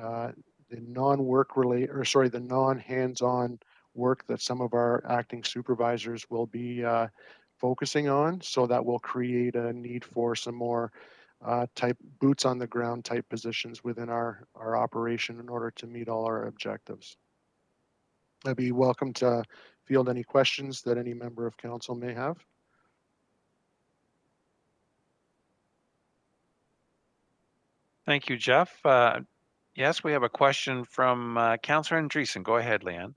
non-hands-on work that some of our acting supervisors will be focusing on. So that will create a need for some more type boots on the ground type positions within our operation in order to meet all our objectives. I'd be welcome to field any questions that any member of council may have. Thank you, Jeff. Yes, we have a question from Councillor Andreessen. Go ahead, Leanne.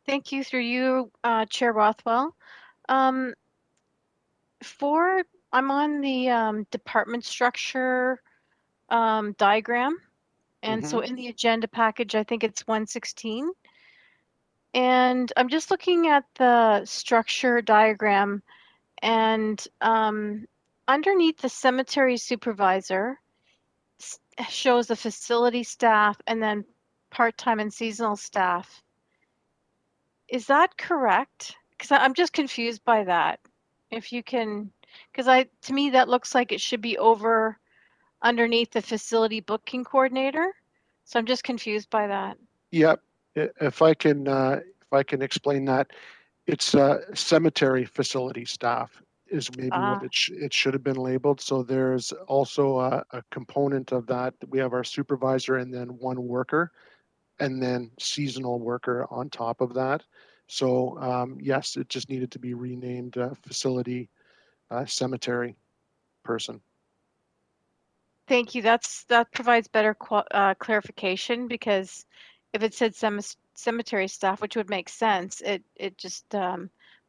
Thank you, through you, Chair Rothwell. I'm on the department structure diagram, and so in the agenda package, I think it's 116. And I'm just looking at the structure diagram, and underneath the cemetery supervisor, shows the facility staff and then part-time and seasonal staff. Is that correct? Because I'm just confused by that. If you can, because to me, that looks like it should be over underneath the facility booking coordinator. So I'm just confused by that. Yep. If I can explain that, it's cemetery facility staff is maybe what it should have been labeled. So there's also a component of that. We have our supervisor and then one worker, and then seasonal worker on top of that. So yes, it just needed to be renamed facility cemetery person. Thank you. That provides better clarification, because if it said cemetery staff, which would make sense, it just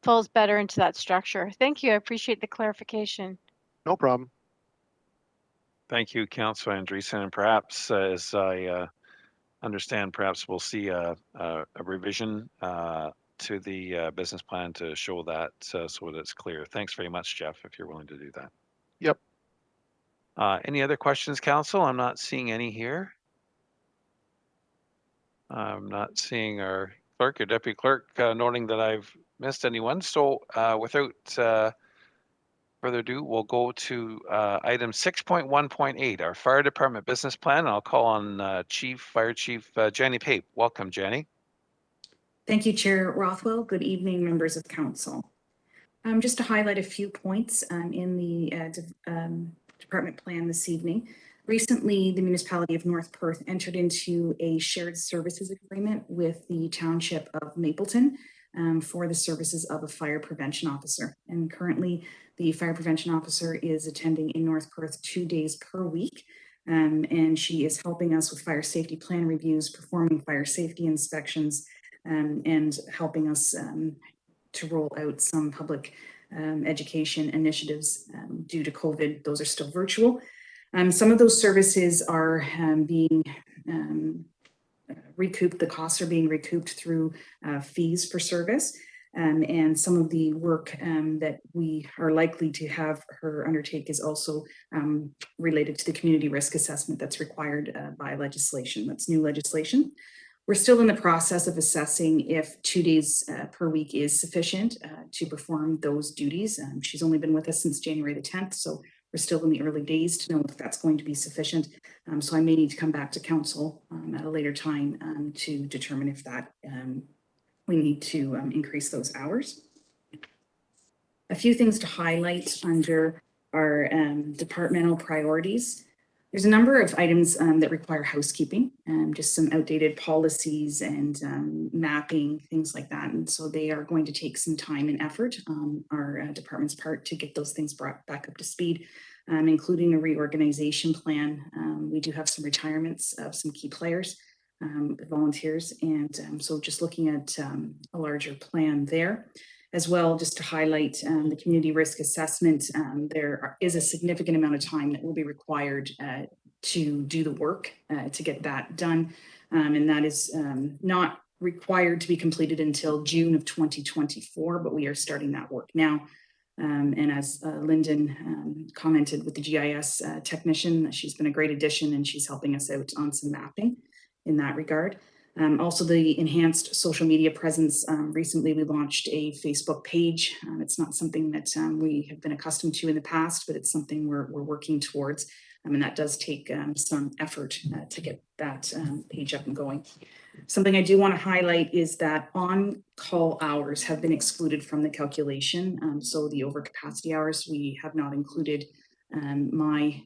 falls better into that structure. Thank you. I appreciate the clarification. No problem. Thank you, Councillor Andreessen. And perhaps, as I understand, perhaps we'll see a revision to the business plan to show that so that it's clear. Thanks very much, Jeff, if you're willing to do that. Yep. Any other questions, Council? I'm not seeing any here. I'm not seeing our clerk or deputy clerk noting that I've missed anyone. So without further ado, we'll go to item 6.1.8, our fire department business plan. I'll call on Fire Chief Jenny Pape. Welcome, Jenny. Thank you, Chair Rothwell. Good evening, members of council. Just to highlight a few points in the department plan this evening. Recently, the municipality of North Perth entered into a shared services agreement with the township of Mapleton for the services of a fire prevention officer. And currently, the fire prevention officer is attending in North Perth 2 days per week. And she is helping us with fire safety plan reviews, performing fire safety inspections, and helping us to roll out some public education initiatives due to COVID. Those are still virtual. Some of those services are being recouped. The costs are being recouped through fees for service. And some of the work that we are likely to have her undertake is also related to the community risk assessment that's required by legislation. That's new legislation. We're still in the process of assessing if 2 days per week is sufficient to perform those duties. She's only been with us since January the 10th, so we're still in the early days to know if that's going to be sufficient. So I may need to come back to council at a later time to determine if that we need to increase those hours. A few things to highlight under our departmental priorities. There's a number of items that require housekeeping, just some outdated policies and mapping, things like that. And so they are going to take some time and effort on our department's part to get those things brought back up to speed, including a reorganization plan. We do have some retirements of some key players, volunteers, and so just looking at a larger plan there. As well, just to highlight the community risk assessment, there is a significant amount of time that will be required to do the work to get that done. And that is not required to be completed until June of 2024, but we are starting that work now. And as Lyndon commented with the GIS technician, she's been a great addition and she's helping us out on some mapping in that regard. Also, the enhanced social media presence. Recently, we launched a Facebook page. It's not something that we have been accustomed to in the past, but it's something we're working towards. And that does take some effort to get that page up and going. Something I do want to highlight is that on-call hours have been excluded from the calculation. So the overcapacity hours, we have not included my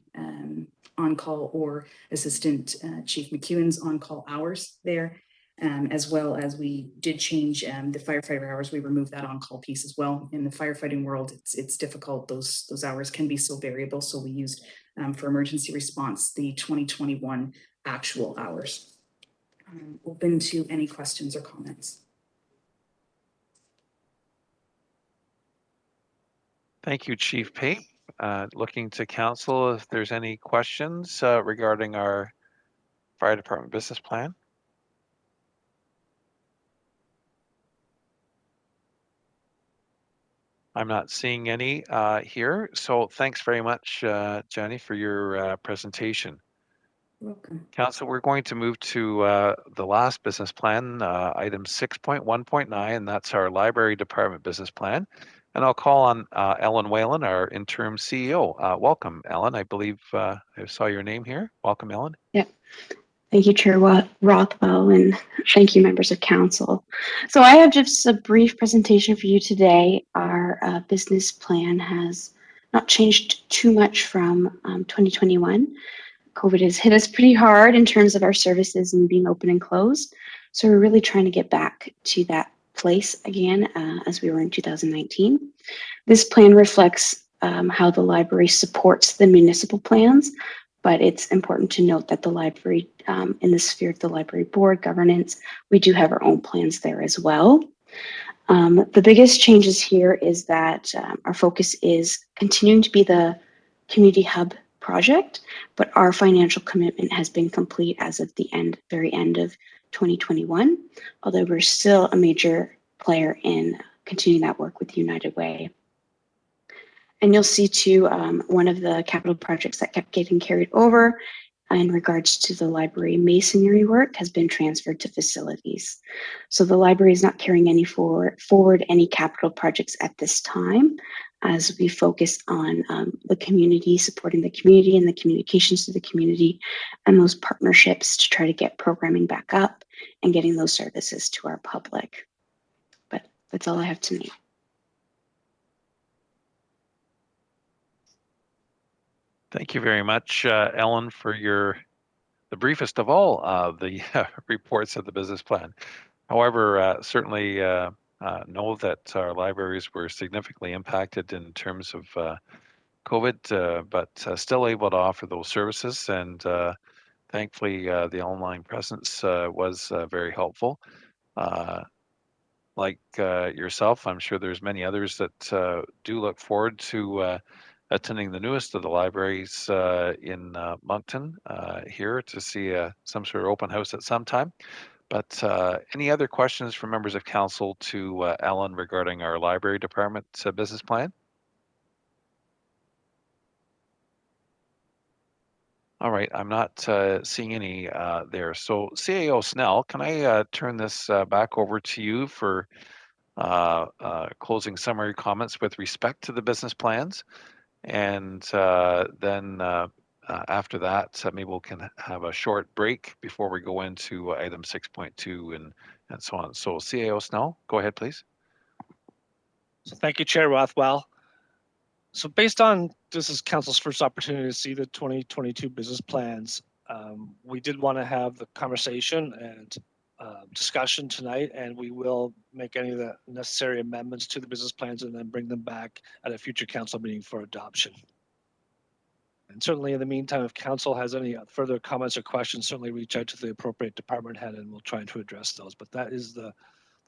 on-call or Assistant Chief McEwen's on-call hours there, as well as we did change the firefighter hours. We removed that on-call piece as well. In the firefighting world, it's difficult. Those hours can be so variable. So we used for emergency response the 2021 actual hours. Open to any questions or comments. Thank you, Chief Pape. Looking to council if there's any questions regarding our fire department business plan. I'm not seeing any here, so thanks very much, Jenny, for your presentation. Welcome. Council, we're going to move to the last business plan, item 6.1.9, and that's our library department business plan. And I'll call on Ellen Whalen, our interim CEO. Welcome, Ellen. I believe I saw your name here. Welcome, Ellen. Yeah. Thank you, Chair Rothwell, and thank you, members of council. So I have just a brief presentation for you today. Our business plan has not changed too much from 2021. COVID has hit us pretty hard in terms of our services and being open and closed. So we're really trying to get back to that place again as we were in 2019. This plan reflects how the library supports the municipal plans, but it's important to note that the library, in the sphere of the library board governance, we do have our own plans there as well. The biggest changes here is that our focus is continuing to be the community hub project, but our financial commitment has been complete as of the very end of 2021, although we're still a major player in continuing that work with United Way. And you'll see too, one of the capital projects that kept getting carried over in regards to the library masonry work has been transferred to facilities. So the library is not carrying any forward any capital projects at this time, as we focus on the community, supporting the community and the communications to the community and those partnerships to try to get programming back up and getting those services to our public. But that's all I have tonight. Thank you very much, Ellen, for the briefest of all the reports of the business plan. However, certainly know that our libraries were significantly impacted in terms of COVID, but still able to offer those services. And thankfully, the online presence was very helpful. Like yourself, I'm sure there's many others that do look forward to attending the newest of the libraries in Moncton here to see some sort of open house at some time. But any other questions from members of council to Ellen regarding our library department business plan? All right, I'm not seeing any there. So CAO Snell, can I turn this back over to you for closing summary comments with respect to the business plans? And then after that, maybe we can have a short break before we go into item 6.2 and so on. So CAO Snell, go ahead, please. So thank you, Chair Rothwell. So based on this is council's first opportunity to see the 2022 business plans, we did want to have the conversation and discussion tonight, and we will make any of the necessary amendments to the business plans and then bring them back at a future council meeting for adoption. And certainly in the meantime, if council has any further comments or questions, certainly reach out to the appropriate department head and we'll try to address those. But that is the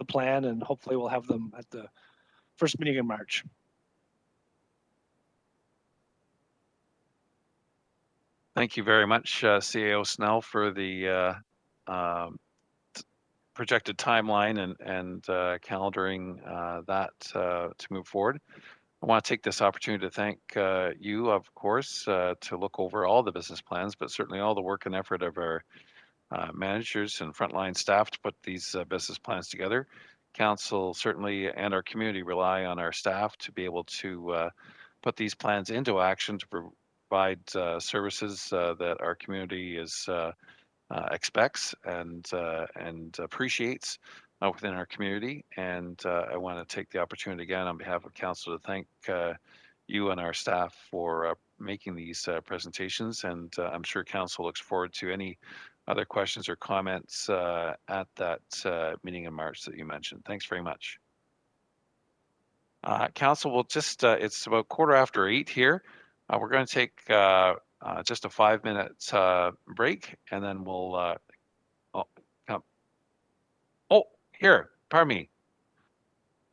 plan, and hopefully we'll have them at the first meeting in March. Thank you very much, CAO Snell, for the projected timeline and calendaring that to move forward. I want to take this opportunity to thank you, of course, to look over all the business plans, but certainly all the work and effort of our managers and frontline staff to put these business plans together. Council certainly and our community rely on our staff to be able to put these plans into action to provide services that our community expects and appreciates within our community. And I want to take the opportunity again on behalf of council to thank you and our staff for making these presentations. And I'm sure council looks forward to any other questions or comments at that meeting in March that you mentioned. Thanks very much. Council will just, it's about 8:15 here. We're going to take just a 5-minute break, and then we'll, here, pardon me.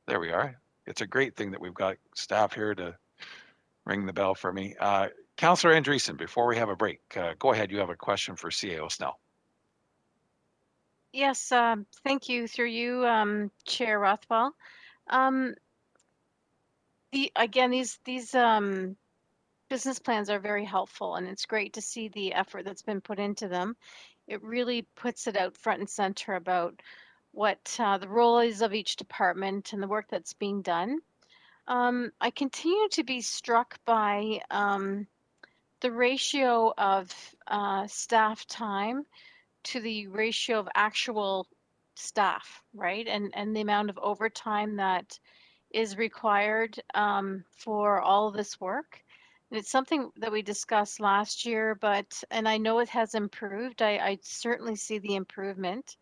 There we are. It's a great thing that we've got staff here to ring the bell for me. Councillor Andreessen, before we have a break, go ahead. You have a question for CAO Snell. Yes, thank you. Through you, Chair Rothwell. Again, these business plans are very helpful, and it's great to see the effort that's been put into them. It really puts it out front and center about what the role is of each department and the work that's being done. I continue to be struck by the ratio of staff time to the ratio of actual staff, right? And the amount of overtime that is required for all of this work. And it's something that we discussed last year, and I know it has improved. I certainly see the improvement.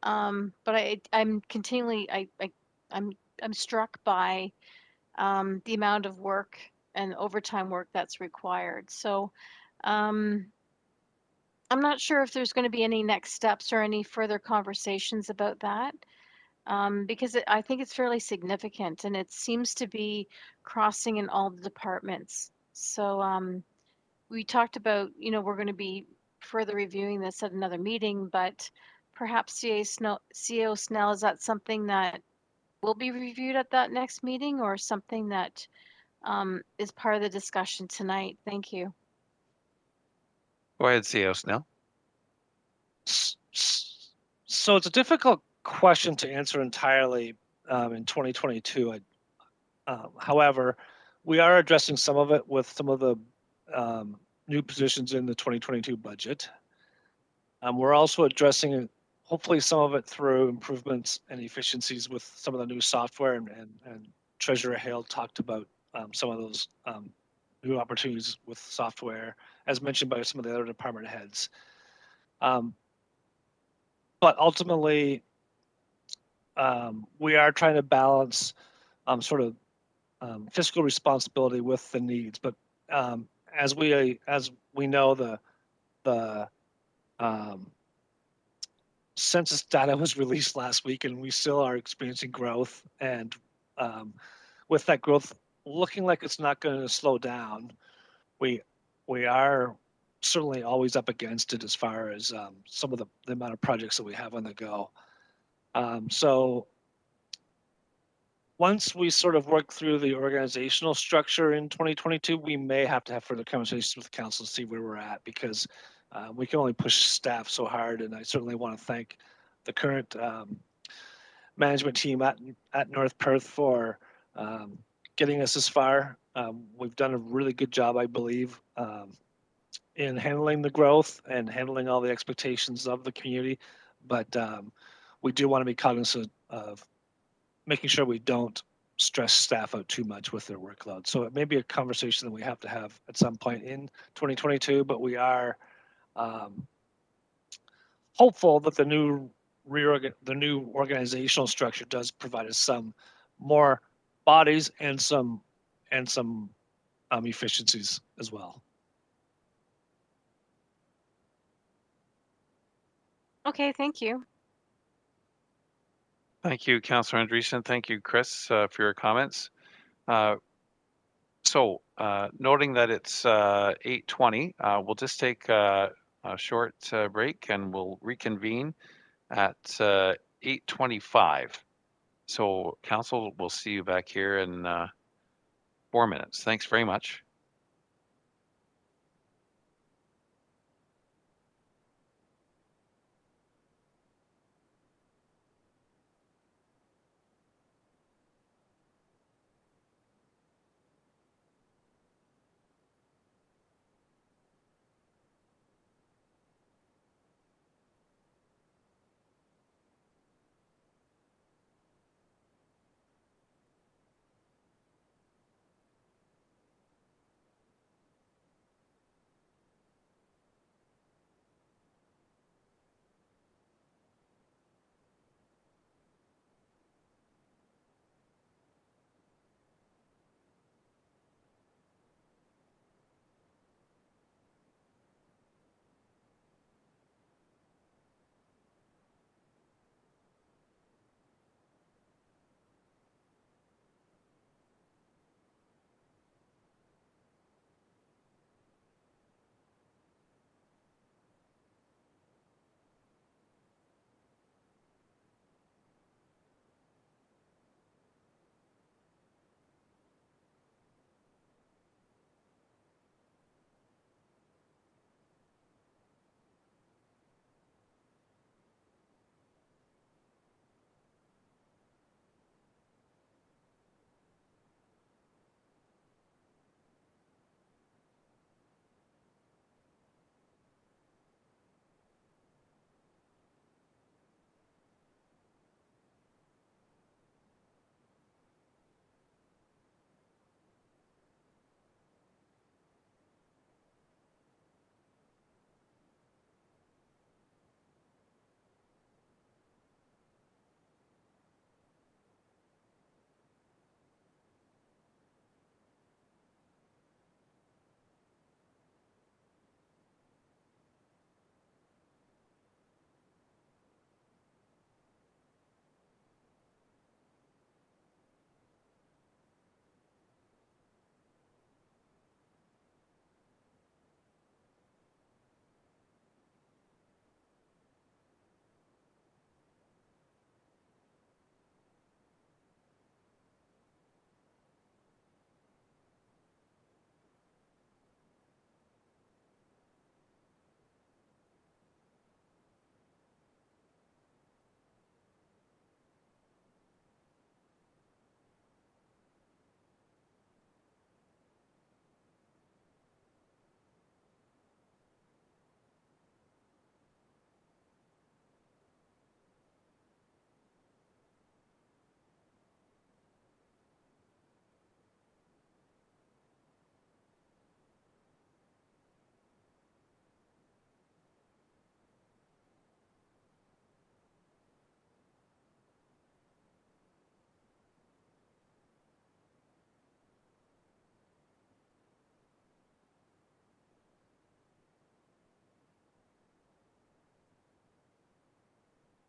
But I'm continually, I'm, I'm struck by the amount of work and overtime work that's required. So um, I'm not sure if there's going to be any next steps or any further conversations about that, because I think it's fairly significant and it seems to be crossing in all the departments. So we talked about, we're going to be further reviewing this at another meeting, but perhaps CO Snell, is that something that will be reviewed at that next meeting or something that is part of the discussion tonight? Thank you. Go ahead, CEO Snell. So it's a difficult question to answer entirely in 2022. However, we are addressing some of it with some of the new positions in the 2022 budget. We're also addressing hopefully some of it through improvements and efficiencies with some of the new software, and Treasurer Hale talked about some of those new opportunities with software, as mentioned by some of the other department heads. But ultimately, we are trying to balance sort of fiscal responsibility with the needs. But as we know, the census data was released last week, and we still are experiencing growth. And with that growth looking like it's not going to slow down, we are certainly always up against it as far as some of the amount of projects that we have on the go. So once we sort of work through the organizational structure in 2022, we may have to have further conversations with the council to see where we're at, because we can only push staff so hard. And I certainly want to thank the current management team at North Perth for getting us this far. We've done a really good job, I believe, in handling the growth and handling all the expectations of the community. But we do want to be cognizant of making sure we don't stress staff out too much with their workload. So it may be a conversation that we have to have at some point in 2022, but we are hopeful that the new organizational structure does provide us some more bodies and some efficiencies as well. Okay, thank you. Thank you, Councillor Andreessen. Thank you, Chris, for your comments. So noting that it's 8:20, we'll just take a short break and we'll reconvene at 8:25. So council, we'll see you back here in 4 minutes. Thanks very much.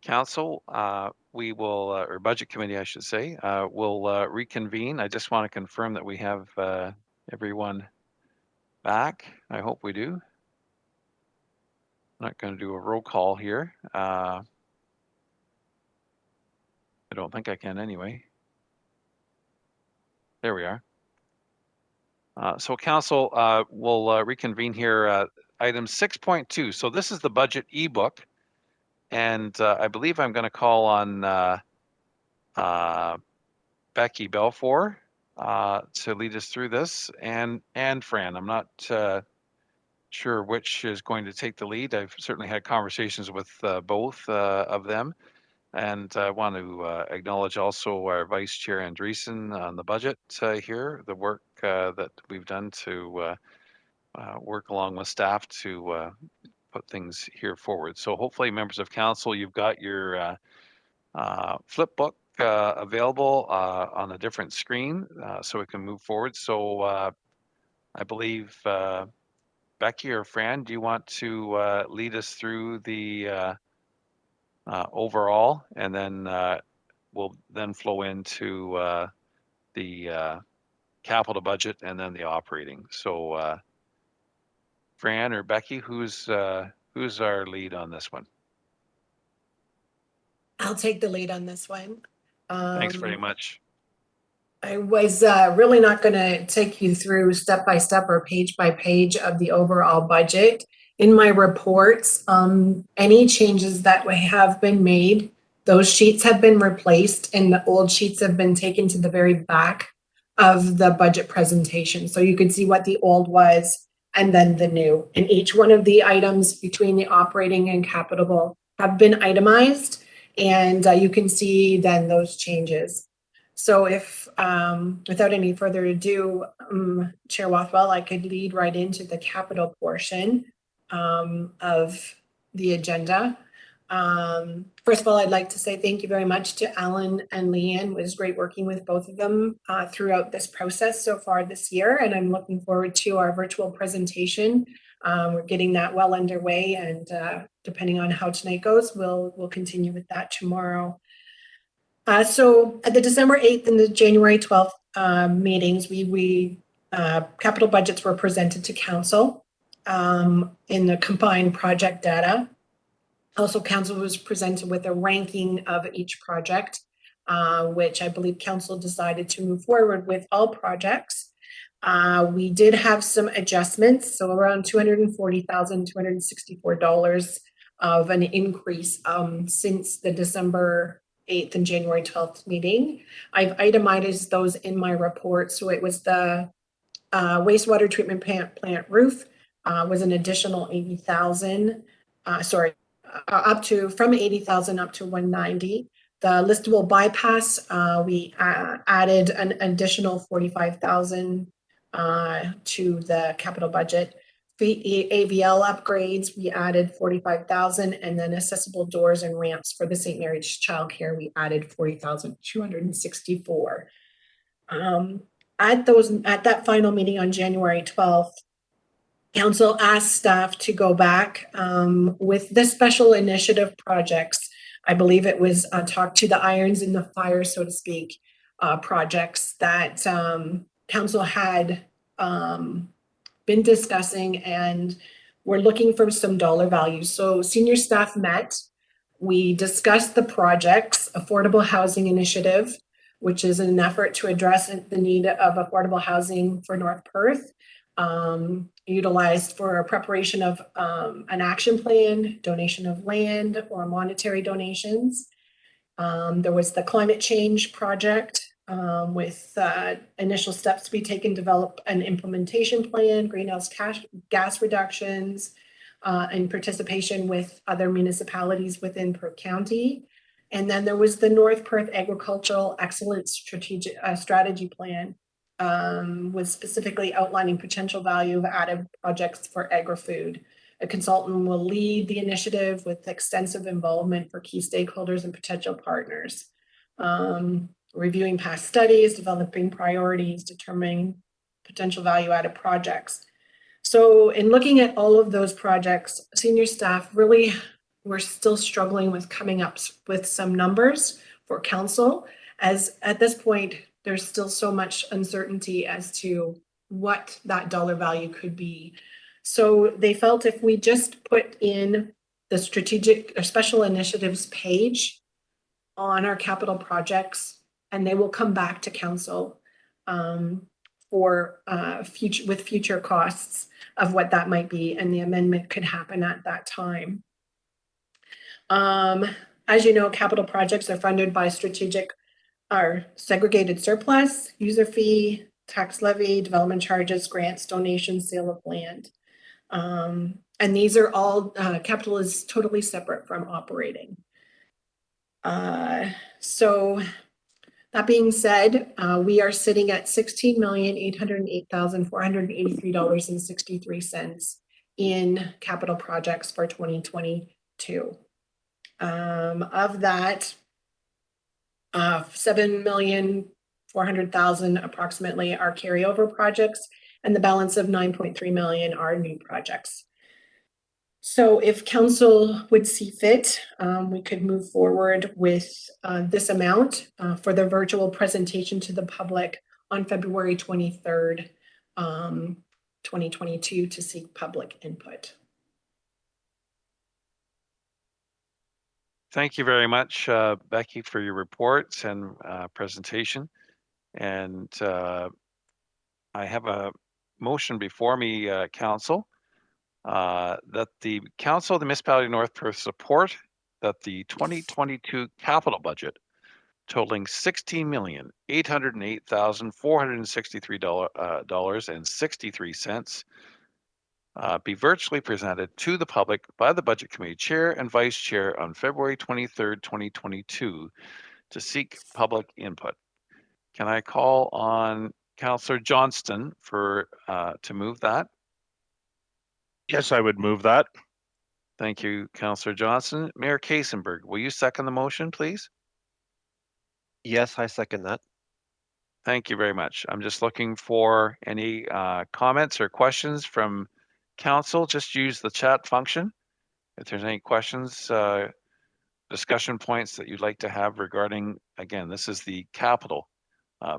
Council, we will, or Budget Committee, I should say, will reconvene. I just want to confirm that we have everyone back. I hope we do. I'm not going to do a roll call here. I don't think I can anyway. There we are. So Council will reconvene here. Item 6.2. So this is the budget ebook. And I believe I'm going to call on Becky Belfour to lead us through this, and Fran. I'm not sure which is going to take the lead. I've certainly had conversations with both of them, and I want to acknowledge also our Vice Chair Andreessen on the budget here, the work that we've done to work along with staff to put things here forward. So hopefully, members of council, you've got your flip book available on a different screen so we can move forward. So I believe Becky or Fran, do you want to lead us through the overall, and then we'll then flow into the capital budget and then the operating. So Fran or Becky, who's our lead on this one? I'll take the lead on this one. Thanks very much. I was really not going to take you through step by step or page by page of the overall budget. In my reports, any changes that have been made, those sheets have been replaced and the old sheets have been taken to the very back of the budget presentation. So you can see what the old was and then the new. And each one of the items between the operating and capital have been itemized, and you can see then those changes. So if, without any further ado, Chair Rothwell, I could lead right into the capital portion of the agenda. First of all, I'd like to say thank you very much to Alan and Leanne. It was great working with both of them throughout this process so far this year, and I'm looking forward to our virtual presentation. We're getting that well underway, and depending on how tonight goes, we'll continue with that tomorrow. So at the December 8th and the January 12th meetings, capital budgets were presented to council in the combined project data. Also, council was presented with a ranking of each project, which I believe council decided to move forward with all projects. We did have some adjustments, so around $240,264 of an increase since the December 8th and January 12th meeting. I've itemized those in my report. So it was the wastewater treatment plant roof was an additional 80,000, from 80,000 up to 190. The listable bypass, we added an additional 45,000 to the capital budget. The AVL upgrades, we added 45,000, and then accessible doors and ramps for the St. Mary's childcare, we added 40,264. At that final meeting on January 12th, council asked staff to go back with the special initiative projects. I believe it was talk to the irons in the fire, so to speak, projects that council had been discussing, and we're looking for some dollar values. So senior staff met. We discussed the projects, affordable housing initiative, which is an effort to address the need of affordable housing for North Perth, utilized for preparation of an action plan, donation of land, or monetary donations. There was the climate change project, with initial steps to be taken, develop an implementation plan, greenhouse gas reductions, and participation with other municipalities within Perth County. And then there was the North Perth Agricultural Excellence Strategy Plan, with specifically outlining potential value of added projects for agri-food. A consultant will lead the initiative with extensive involvement for key stakeholders and potential partners. Reviewing past studies, developing priorities, determining potential value-added projects. So in looking at all of those projects, senior staff really we're still struggling with coming up with some numbers for council, as at this point, there's still so much uncertainty as to what that dollar value could be. So they felt if we just put in the strategic or special initiatives page on our capital projects, and they will come back to council for future costs of what that might be, and the amendment could happen at that time. As you know, capital projects are funded by segregated surplus, user fee, tax levy, development charges, grants, donations, sale of land. And these are all, capital is totally separate from operating. So that being said, we are sitting at $16,808,483.63 in capital projects for 2022. Of that, 7,400,000 approximately are carryover projects, and the balance of 9.3 million are new projects. So if council would see fit, we could move forward with this amount for the virtual presentation to the public on February 23rd, 2022 to seek public input. Thank you very much, Becky, for your reports and presentation. And I have a motion before me, Council, that the Council of the Municipality of North Perth support that the 2022 capital budget totaling $16,808,463.63 be virtually presented to the public by the Budget Committee Chair and Vice Chair on February 23rd, 2022 to seek public input. Can I call on Councillor Johnston for to move that? Yes, I would move that. Thank you, Councillor Johnston. Mayor Kasenberg, will you second the motion, please? Yes, I second that. Thank you very much. I'm just looking for any comments or questions from council. Just use the chat function. If there's any questions, discussion points that you'd like to have regarding, again, this is the capital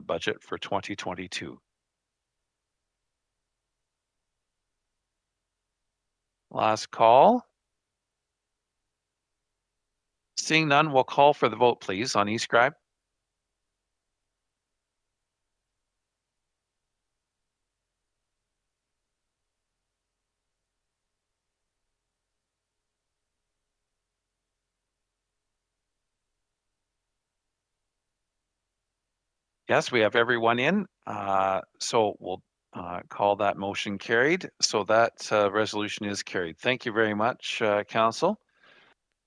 budget for 2022. Last call. Seeing none, we'll call for the vote, please, on eScribe. Yes, we have everyone in. So we'll call that motion carried. So that resolution is carried. Thank you very much, Council.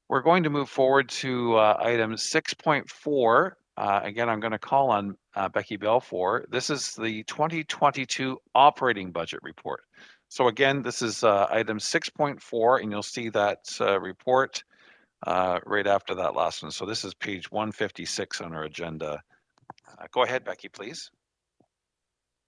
We're going to move forward to item 6.4. Again, I'm going to call on Becky Belfour. This is the 2022 operating budget report. So again, this is item 6.4, and you'll see that report right after that last one. So this is page 156 on our agenda. Go ahead, Becky, please.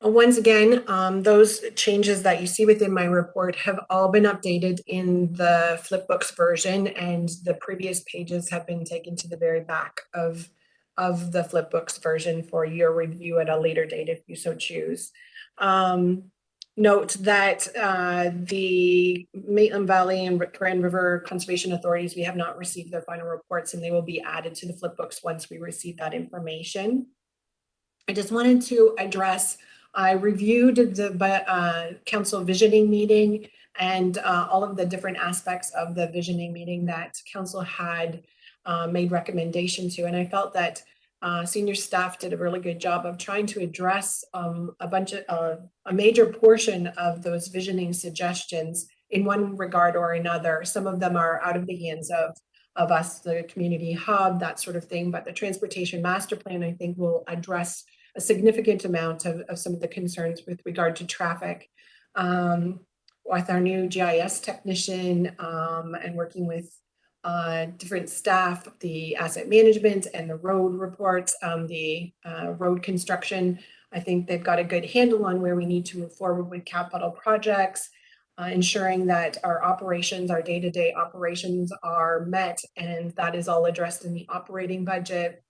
Once again, those changes that you see within my report have all been updated in the Flipbooks version, and the previous pages have been taken to the very back of the Flipbooks version for your review at a later date if you so choose. Note that the Maitland Valley and Grand River Conservation Authorities, we have not received their final reports, and they will be added to the Flipbooks once we receive that information. I just wanted to address, I reviewed the council visioning meeting and all of the different aspects of the visioning meeting that council had made recommendation to, and I felt that senior staff did a really good job of trying to address a major portion of those visioning suggestions in one regard or another. Some of them are out of the hands of us, the community hub, that sort of thing, but the transportation master plan, I think, will address a significant amount of some of the concerns with regard to traffic. With our new GIS technician and working with different staff, the asset management and the road reports, the road construction, I think they've got a good handle on where we need to move forward with capital projects. ensuring that our operations, our day-to-day operations are met, and that is all addressed in the operating budget.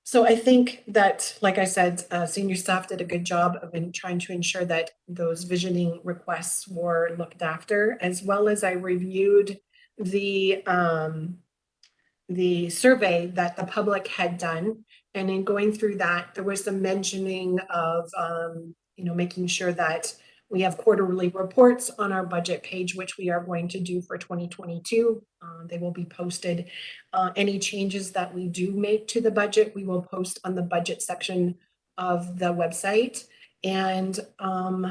So I think that, like I said, senior staff did a good job of trying to ensure that those visioning requests were looked after, as well as I reviewed the survey that the public had done. And in going through that, there was some mentioning of, making sure that we have quarterly reports on our budget page, which we are going to do for 2022. They will be posted. Any changes that we do make to the budget, we will post on the budget section of the website. And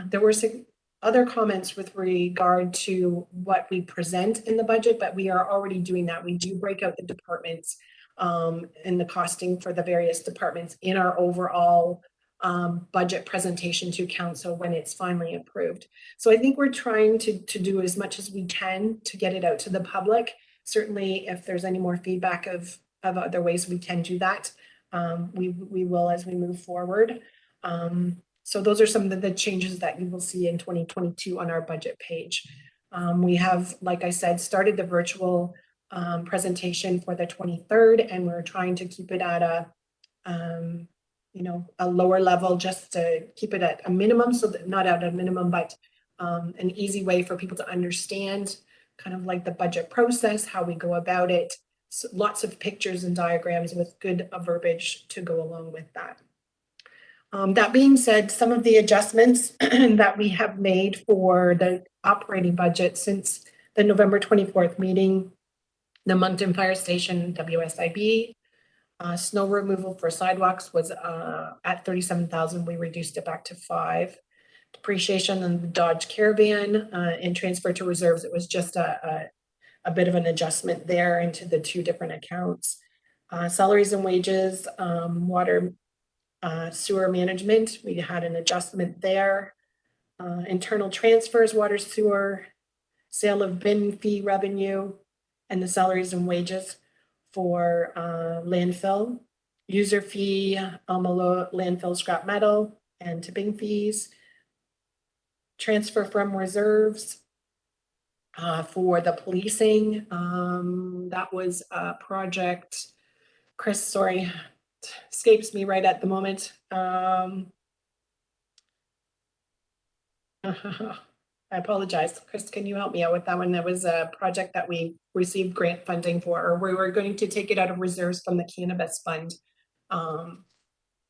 there were some other comments with regard to what we present in the budget, but we are already doing that. We do break out the departments and the costing for the various departments in our overall budget presentation to council when it's finally approved. So I think we're trying to do as much as we can to get it out to the public. Certainly, if there's any more feedback of other ways we can do that, we will as we move forward. So those are some of the changes that you will see in 2022 on our budget page. We have, like I said, started the virtual presentation for the 23rd, and we're trying to keep it at a lower level, just to keep it at a minimum, so that not at a minimum, but an easy way for people to understand kind of like the budget process, how we go about it. So lots of pictures and diagrams with good verbiage to go along with that. That being said, some of the adjustments that we have made for the operating budget since the November 24th meeting, the Moncton Fire Station WSIB, snow removal for sidewalks was at 37,000. We reduced it back to 5. Depreciation on the Dodge Caravan and transfer to reserves, it was just a bit of an adjustment there into the 2 different accounts. Salaries and wages, water, sewer management, we had an adjustment there. Internal transfers, water, sewer, sale of bin fee revenue, and the salaries and wages for landfill, user fee, Alma landfill scrap metal, and tipping fees. Transfer from reserves for the policing. That was a project, Chris, sorry, escapes me right at the moment. I apologize. Chris, can you help me out with that one? That was a project that we received grant funding for, or we were going to take it out of reserves from the cannabis fund.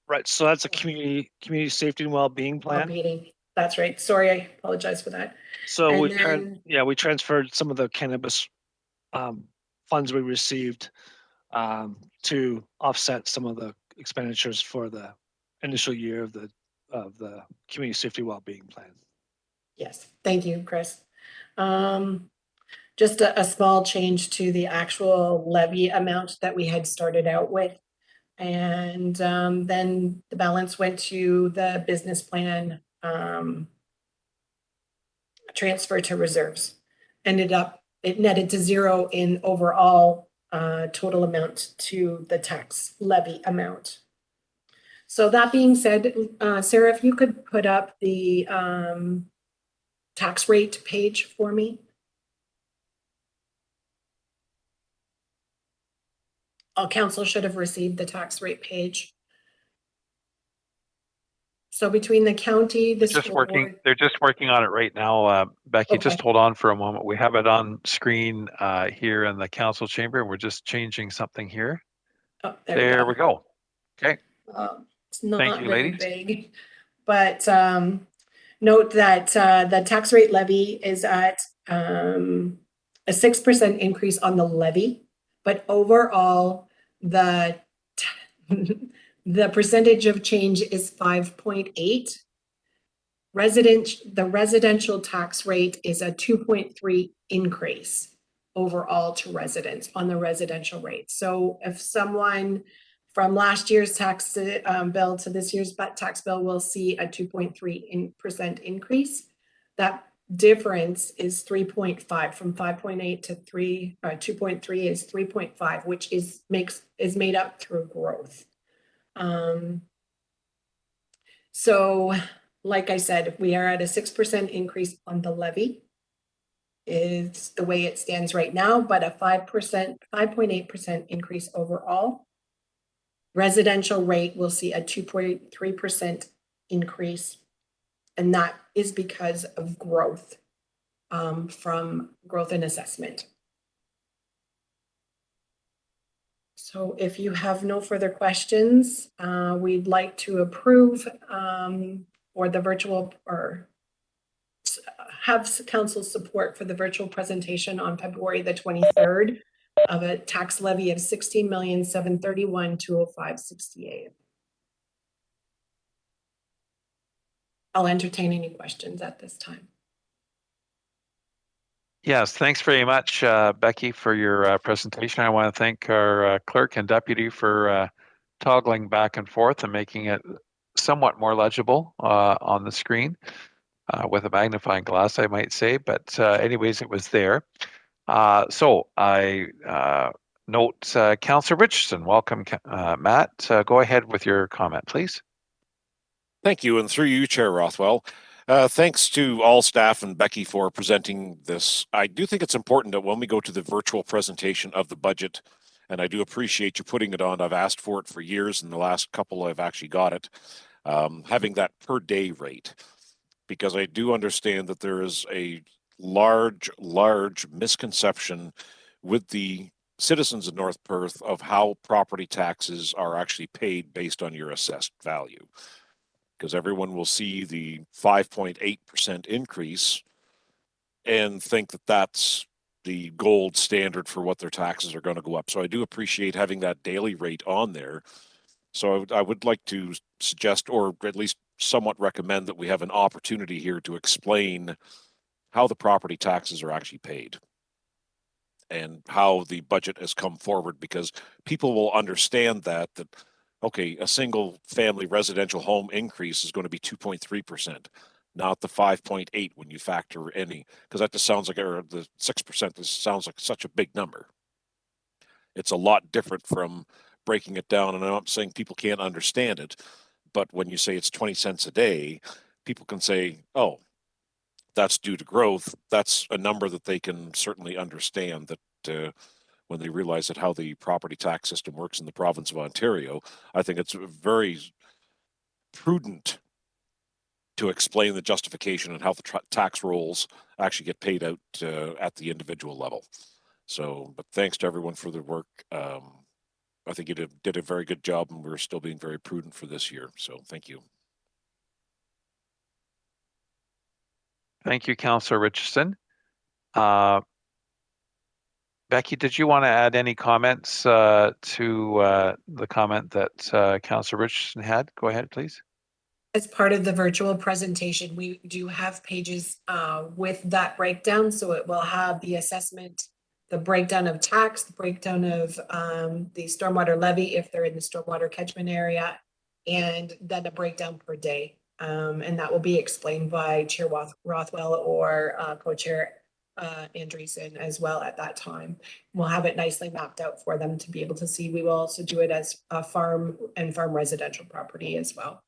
Right, so that's a community safety and well-being plan. Well-being. That's right. Sorry, I apologize for that. So And we transferred some of the cannabis funds we received to offset some of the expenditures for the initial year of the community safety well-being plan. Yes, thank you, Chris. Just a small change to the actual levy amount that we had started out with. And then the balance went to the business plan transfer to reserves. It netted to 0 in overall total amount to the tax levy amount. So that being said, Sarah, if you could put up the tax rate page for me. All council should have received the tax rate page. So between the county, the They're just working on it right now. Becky, just hold on for a moment. We have it on screen here in the council chamber. We're just changing something here. Oh, there we go. Okay. It's not Thank you, very ladies. big, but note that the tax rate levy is at a 6% increase on the levy, but overall the percentage of change is 5.8. The residential tax rate is a 2.3 increase overall to residents on the residential rate. So if someone from last year's tax bill to this year's tax bill will see a 2.3% increase, that difference is 3.5 from 5.8 to 2.3 is 3.5, which is made up through growth. So like I said, we are at a 6% increase on the levy. Is the way it stands right now, but a 5.8% increase overall. Residential rate will see a 2.3% increase, and that is because of growth from growth in assessment. So if you have no further questions, we'd like to approve or the virtual or have council support for the virtual presentation on February the 23rd of a tax levy of 16,731,205.68. I'll entertain any questions at this time. Yes, thanks very much, Becky, for your presentation. I want to thank our clerk and deputy for toggling back and forth and making it somewhat more legible on the screen with a magnifying glass, I might say. But anyways, it was there. So I note Councillor Richardson. Welcome, Matt. Go ahead with your comment, please. Thank you, and through you, Chair Rothwell. Thanks to all staff and Becky for presenting this. I do think it's important that when we go to the virtual presentation of the budget, and I do appreciate you putting it on. I've asked for it for years, and the last couple I've actually got it, having that per day rate, because I do understand that there is a large misconception with the citizens of North Perth of how property taxes are actually paid based on your assessed value. Because everyone will see the 5.8% increase and think that that's the gold standard for what their taxes are going to go up. So I do appreciate having that daily rate on there. So I would like to suggest, or at least somewhat recommend, that we have an opportunity here to explain how the property taxes are actually paid and how the budget has come forward, because people will understand that okay, a single family residential home increase is going to be 2.3%, not the 5.8 when you factor any, because that just sounds like, or the 6%, this sounds like such a big number. It's a lot different from breaking it down, and I'm not saying people can't understand it, but when you say it's 20 cents a day, people can say, oh, that's due to growth. That's a number that they can certainly understand, that when they realize that how the property tax system works in the province of Ontario. I think it's very prudent to explain the justification and how the tax rolls actually get paid out at the individual level. So, but thanks to everyone for their work. I think you did a very good job, and we're still being very prudent for this year. So thank you. Thank you, Councillor Richardson. Becky, did you want to add any comments to the comment that Councillor Richardson had? Go ahead, please. As part of the virtual presentation, we do have pages with that breakdown. So it will have the assessment, the breakdown of tax, the breakdown of the stormwater levy if they're in the stormwater catchment area, and then a breakdown per day. And that will be explained by Chair Rothwell or Co-Chair Andreessen as well at that time. We'll have it nicely mapped out for them to be able to see. We will also do it as a farm and farm residential property as well.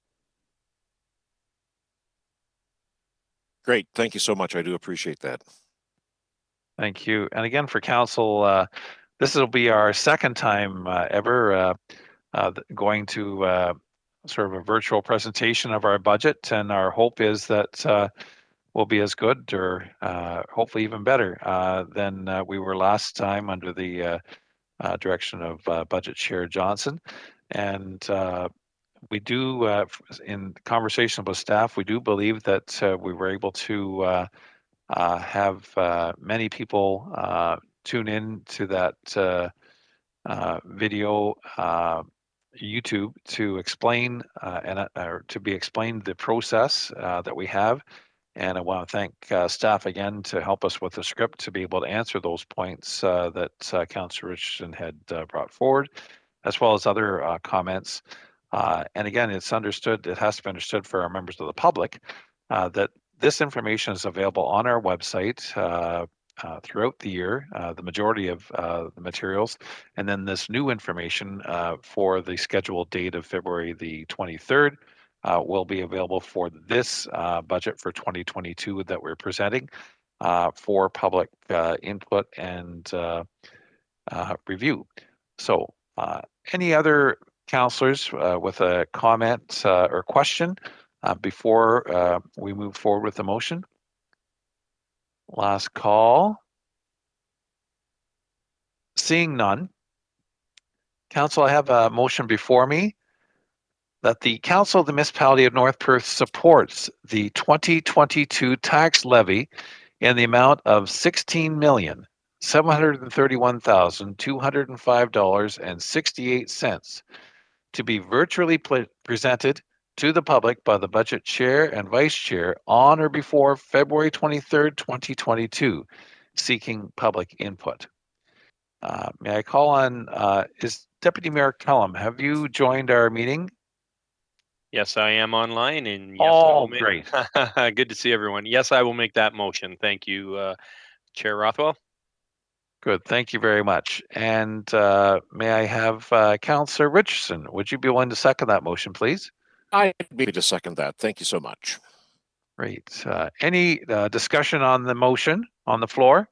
Great. Thank you so much. I do appreciate that. Thank you. And again, for council, this will be our second time ever going to sort of a virtual presentation of our budget. And our hope is that we'll be as good, or hopefully even better than we were last time under the direction of Budget Chair Johnson. And we do, in conversation with staff, we do believe that we were able to have many people tune in to that video YouTube to explain or to be explained the process that we have. And I want to thank staff again to help us with the script to be able to answer those points that Councillor Richardson had brought forward, as well as other comments. And again, it's understood, it has to be understood for our members of the public that this information is available on our website throughout the year, the majority of the materials, and then this new information for the scheduled date of February the 23rd will be available for this budget for 2022 that we're presenting for public input and review. So any other councillors with a comment or question before we move forward with the motion? Last call. Seeing none. Council, I have a motion before me that the Council of the Municipality of North Perth supports the 2022 tax levy in the amount of $16,731,205.68 to be virtually presented to the public by the Budget Chair and Vice Chair on or before February 23rd, 2022, seeking public input. May I call on, is Deputy Mayor Kellum, have you joined our meeting? Yes, I am online, and yes, I will make, great. good to see everyone. Yes, I will make that motion. Thank you, Chair Rothwell. Good, thank you very much. And may I have Councillor Richardson, would you be willing to second that motion, please? I'd be happy to second that. Thank you so much. Great. Any discussion on the motion on the floor?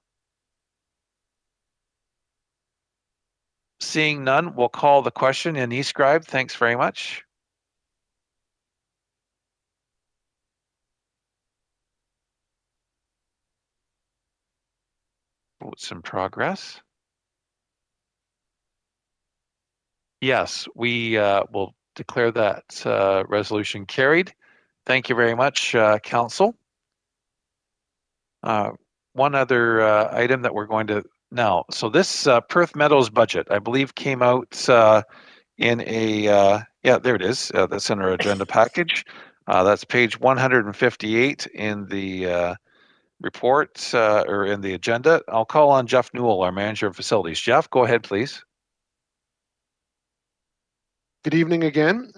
Seeing none, we'll call the question in eScribe. Thanks very much. Votes in progress. Yes, we will declare that resolution carried. Thank you very much, Council. One other item that we're going to now. So this Perth Meadows budget, I believe, came out in a, yeah, there it is. That's in our agenda package. That's page 158 in the report or in the agenda. I'll call on Jeff Newell, our Manager of Facilities. Jeff, go ahead, please. Good evening again.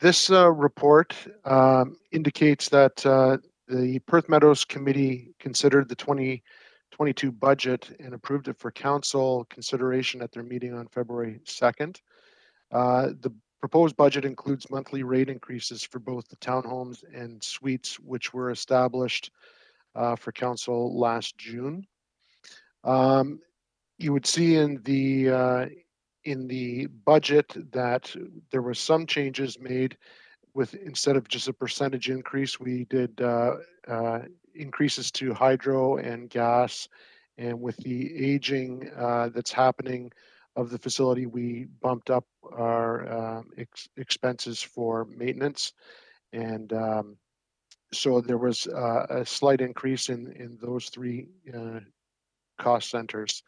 This report indicates that the Perth Meadows Committee considered the 2022 budget and approved it for council consideration at their meeting on February 2nd. The proposed budget includes monthly rate increases for both the townhomes and suites, which were established for council last June. You would see in the budget that there were some changes made with, instead of just a percentage increase, we did increases to hydro and gas. And with the aging that's happening of the facility, we bumped up our expenses for maintenance. And so there was a slight increase in those three cost centers.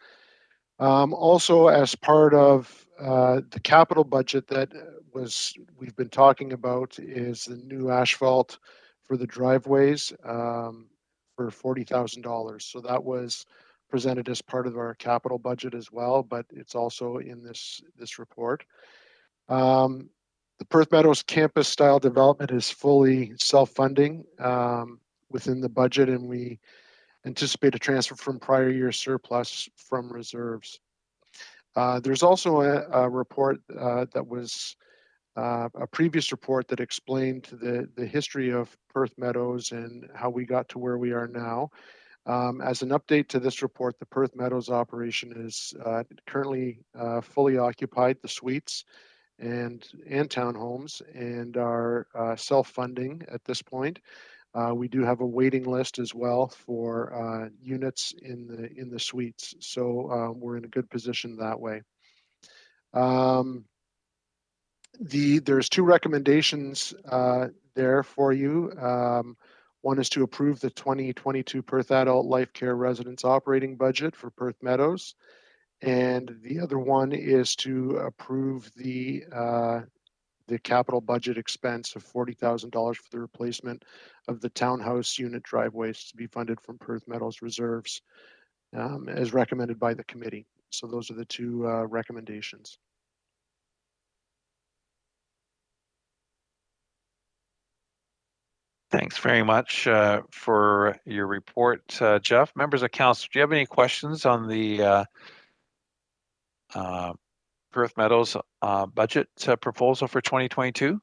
Also, as part of the capital budget that we've been talking about, is the new asphalt for the driveways for $40,000. So that was presented as part of our capital budget as well, but it's also in this report. The Perth Meadows campus style development is fully self-funding within the budget, and we anticipate a transfer from prior year surplus from reserves. There's also a report that was a previous report that explained the history of Perth Meadows and how we got to where we are now. As an update to this report, the Perth Meadows operation is currently fully occupied, the suites and townhomes, and are self-funding at this point. We do have a waiting list as well for units in the suites, so we're in a good position that way. There's two recommendations there for you. One is to approve the 2022 Perth Adult Life Care Residence operating budget for Perth Meadows, and the other one is to approve the capital budget expense of $40,000 for the replacement of the townhouse unit driveways to be funded from Perth Meadows reserves, as recommended by the committee. So those are the two recommendations. Thanks very much for your report, Jeff. Members of council, do you have any questions on the Perth Meadows budget proposal for 2022?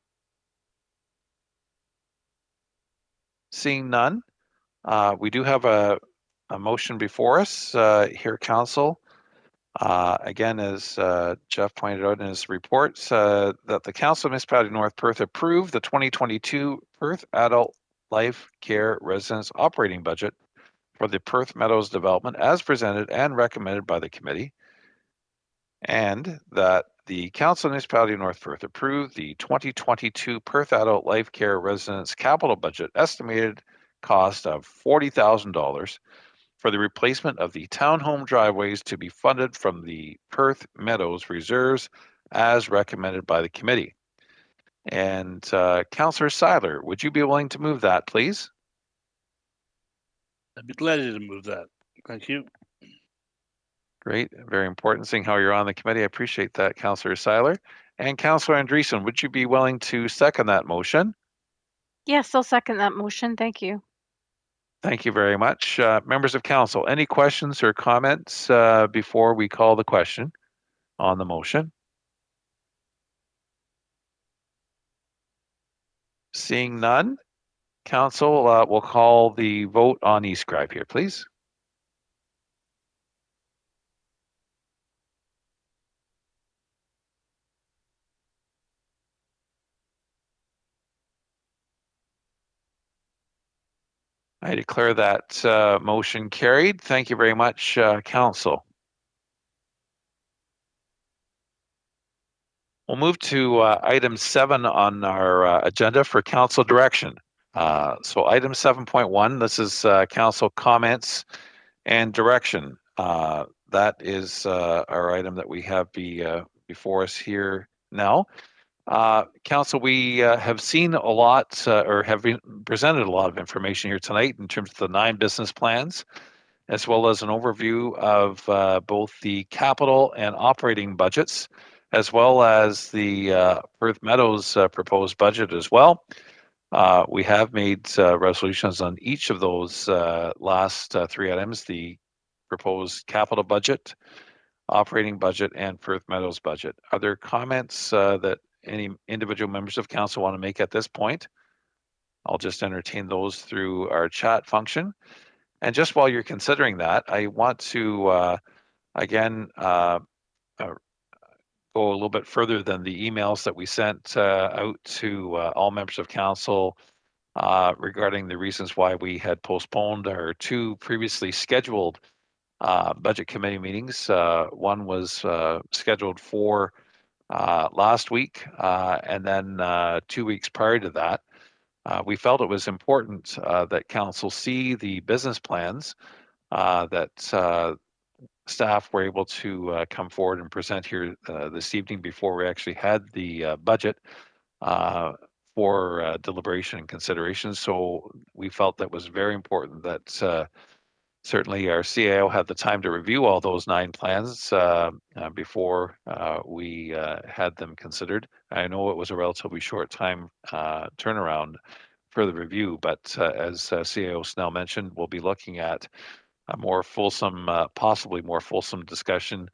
Seeing none, we do have a motion before us here, Council. Again, as Jeff pointed out in his report, that the Council of Municipality of North Perth approved the 2022 Perth Adult Life Care Residence Operating Budget for the Perth Meadows development as presented and recommended by the committee, and that the Council of Municipality of North Perth approved the 2022 Perth Adult Life Care Residence capital budget estimated cost of $40,000 for the replacement of the townhome driveways to be funded from the Perth Meadows reserves as recommended by the committee. And Councillor Seiler, would you be willing to move that, please? I'd be glad to move that. Thank you. Great, very important, seeing how you're on the committee. I appreciate that, Councillor Seiler. And Councillor Andreessen, would you be willing to second that motion? Yes, I'll second that motion. Thank you. Thank you very much. Members of council, any questions or comments before we call the question on the motion? Seeing none, council will call the vote on eScribe here, please. I declare that motion carried. Thank you very much, council. We'll move to item 7 on our agenda for council direction. So item 7.1, this is council comments and direction. That is our item that we have before us here now. Council, we have seen a lot or have presented a lot of information here tonight in terms of the 9 business plans, as well as an overview of both the capital and operating budgets, as well as the Perth Meadows proposed budget as well. We have made resolutions on each of those last 3 items, the proposed capital budget, operating budget, and Perth Meadows budget. Are there comments that any individual members of council want to make at this point? I'll just entertain those through our chat function. And just while you're considering that, I want to again go a little bit further than the emails that we sent out to all members of council regarding the reasons why we had postponed our 2 previously scheduled budget committee meetings. One was scheduled for last week, and then 2 weeks prior to that. We felt it was important that council see the business plans that staff were able to come forward and present here this evening before we actually had the budget for deliberation and consideration. So we felt that was very important that certainly our CAO had the time to review all those 9 plans before we had them considered. I know it was a relatively short time turnaround for the review, but as CAO Snell mentioned, we'll be looking at a more fulsome, possibly more fulsome discussion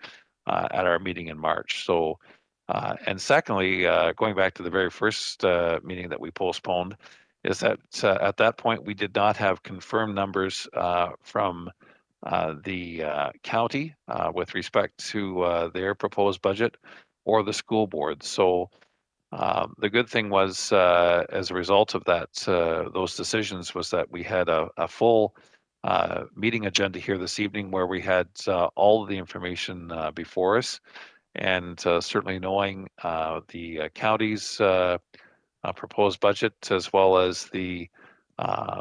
at our meeting in March. So, and secondly, going back to the very first meeting that we postponed, is that at that point we did not have confirmed numbers from the county with respect to their proposed budget or the school board. So the good thing was, as a result of that, those decisions, was that we had a full meeting agenda here this evening where we had all of the information before us, and certainly knowing the county's proposed budget as well as the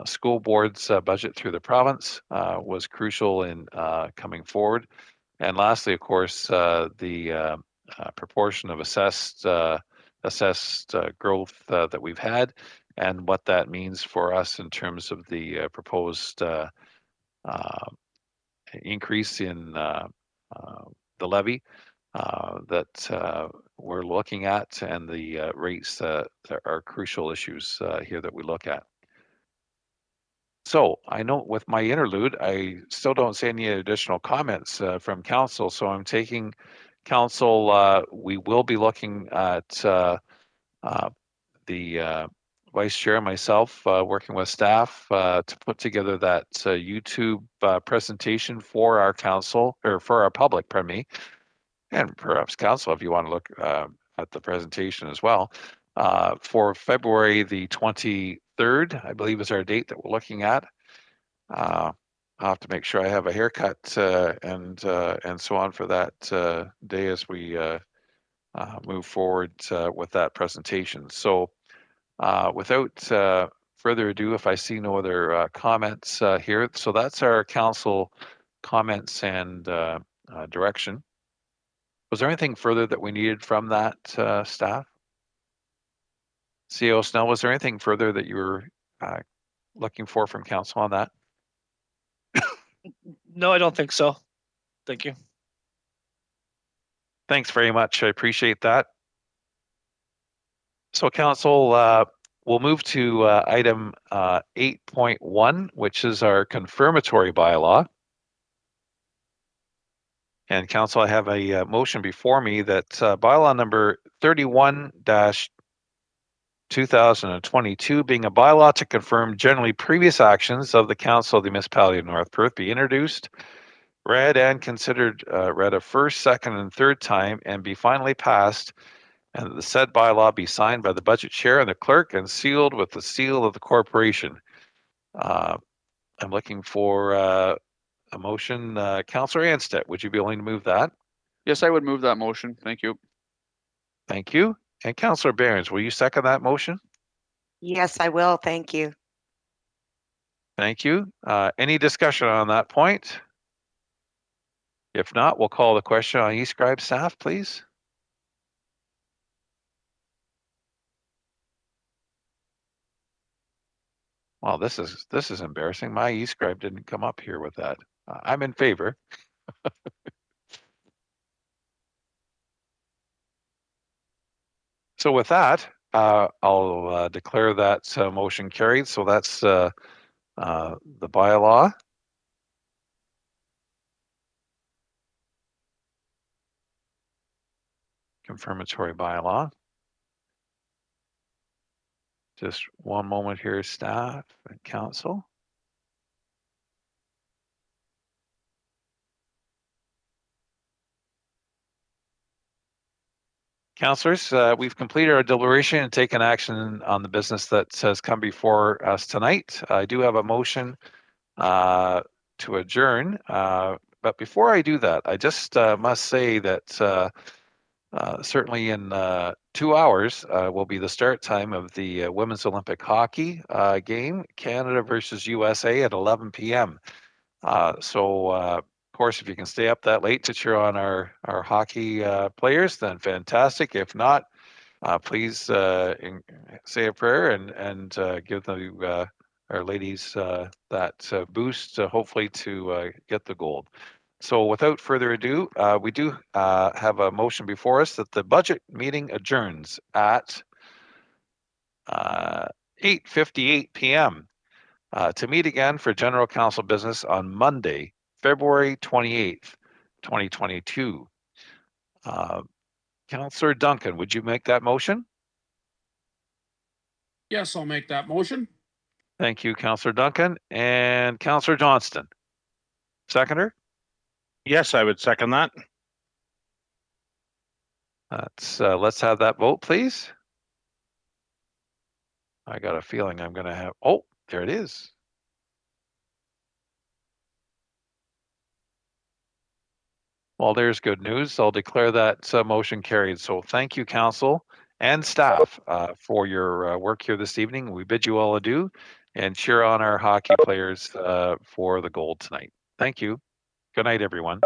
school board's budget through the province was crucial in coming forward. And lastly, of course, the proportion of assessed growth that we've had, and what that means for us in terms of the proposed increase in the levy that we're looking at, and the rates that are crucial issues here that we look at. So I know with my interlude, I still don't see any additional comments from council. So I'm taking council, we will be looking at the Vice Chair and myself, working with staff to put together that YouTube presentation for our council, or for our public, pardon me, and perhaps council if you want to look at the presentation as well. For February the 23rd, I believe is our date that we're looking at. I'll have to make sure I have a haircut and so on for that day as we move forward with that presentation. So without further ado, if I see no other comments here, so that's our council comments and direction. Was there anything further that we needed from that staff? CEO Snell, was there anything further that you were looking for from council on that? No, I don't think so. Thank you. Thanks very much. I appreciate that. So council, we'll move to item 8.1, which is our confirmatory bylaw. And council, I have a motion before me that bylaw number 31-2022, being a bylaw to confirm generally previous actions of the Council of the Municipality of North Perth, be introduced, read and considered read a first, second, and third time, and be finally passed, and that the said bylaw be signed by the budget chair and the clerk and sealed with the seal of the corporation. I'm looking for a motion. Councillor Anstett, would you be willing to move that? Yes, I would move that motion. Thank you. Thank you. And Councillor Behrens, will you second that motion? Yes, I will. Thank you. Thank you. Any discussion on that point? If not, we'll call the question on eScribe staff, please. Wow, this is embarrassing. My eScribe didn't come up here with that. I'm in favor. So with that, I'll declare that motion carried. So that's the bylaw. Confirmatory bylaw. Just one moment here, staff and council. Councillors, we've completed our deliberation and taken action on the business that has come before us tonight. I do have a motion to adjourn, but before I do that, I just must say that certainly in 2 hours will be the start time of the Women's Olympic Hockey game, Canada versus USA at 11 p.m. Of course, if you can stay up that late to cheer on our hockey players, then fantastic. If not, please say a prayer and give our ladies that boost, hopefully to get the gold. So without further ado, we do have a motion before us that the budget meeting adjourns at 8:58 p.m. To meet again for general council business on Monday, February 28th, 2022. Councillor Duncan, would you make that motion? Yes, I'll make that motion. Thank you, Councillor Duncan. And Councillor Johnston, seconder? Yes, I would second that. Let's have that vote, please. I got a feeling I'm going to have, oh, there it is. Well, there's good news. I'll declare that motion carried. So thank you, council and staff, for your work here this evening. We bid you all adieu and cheer on our hockey players for the gold tonight. Thank you. Good night, everyone.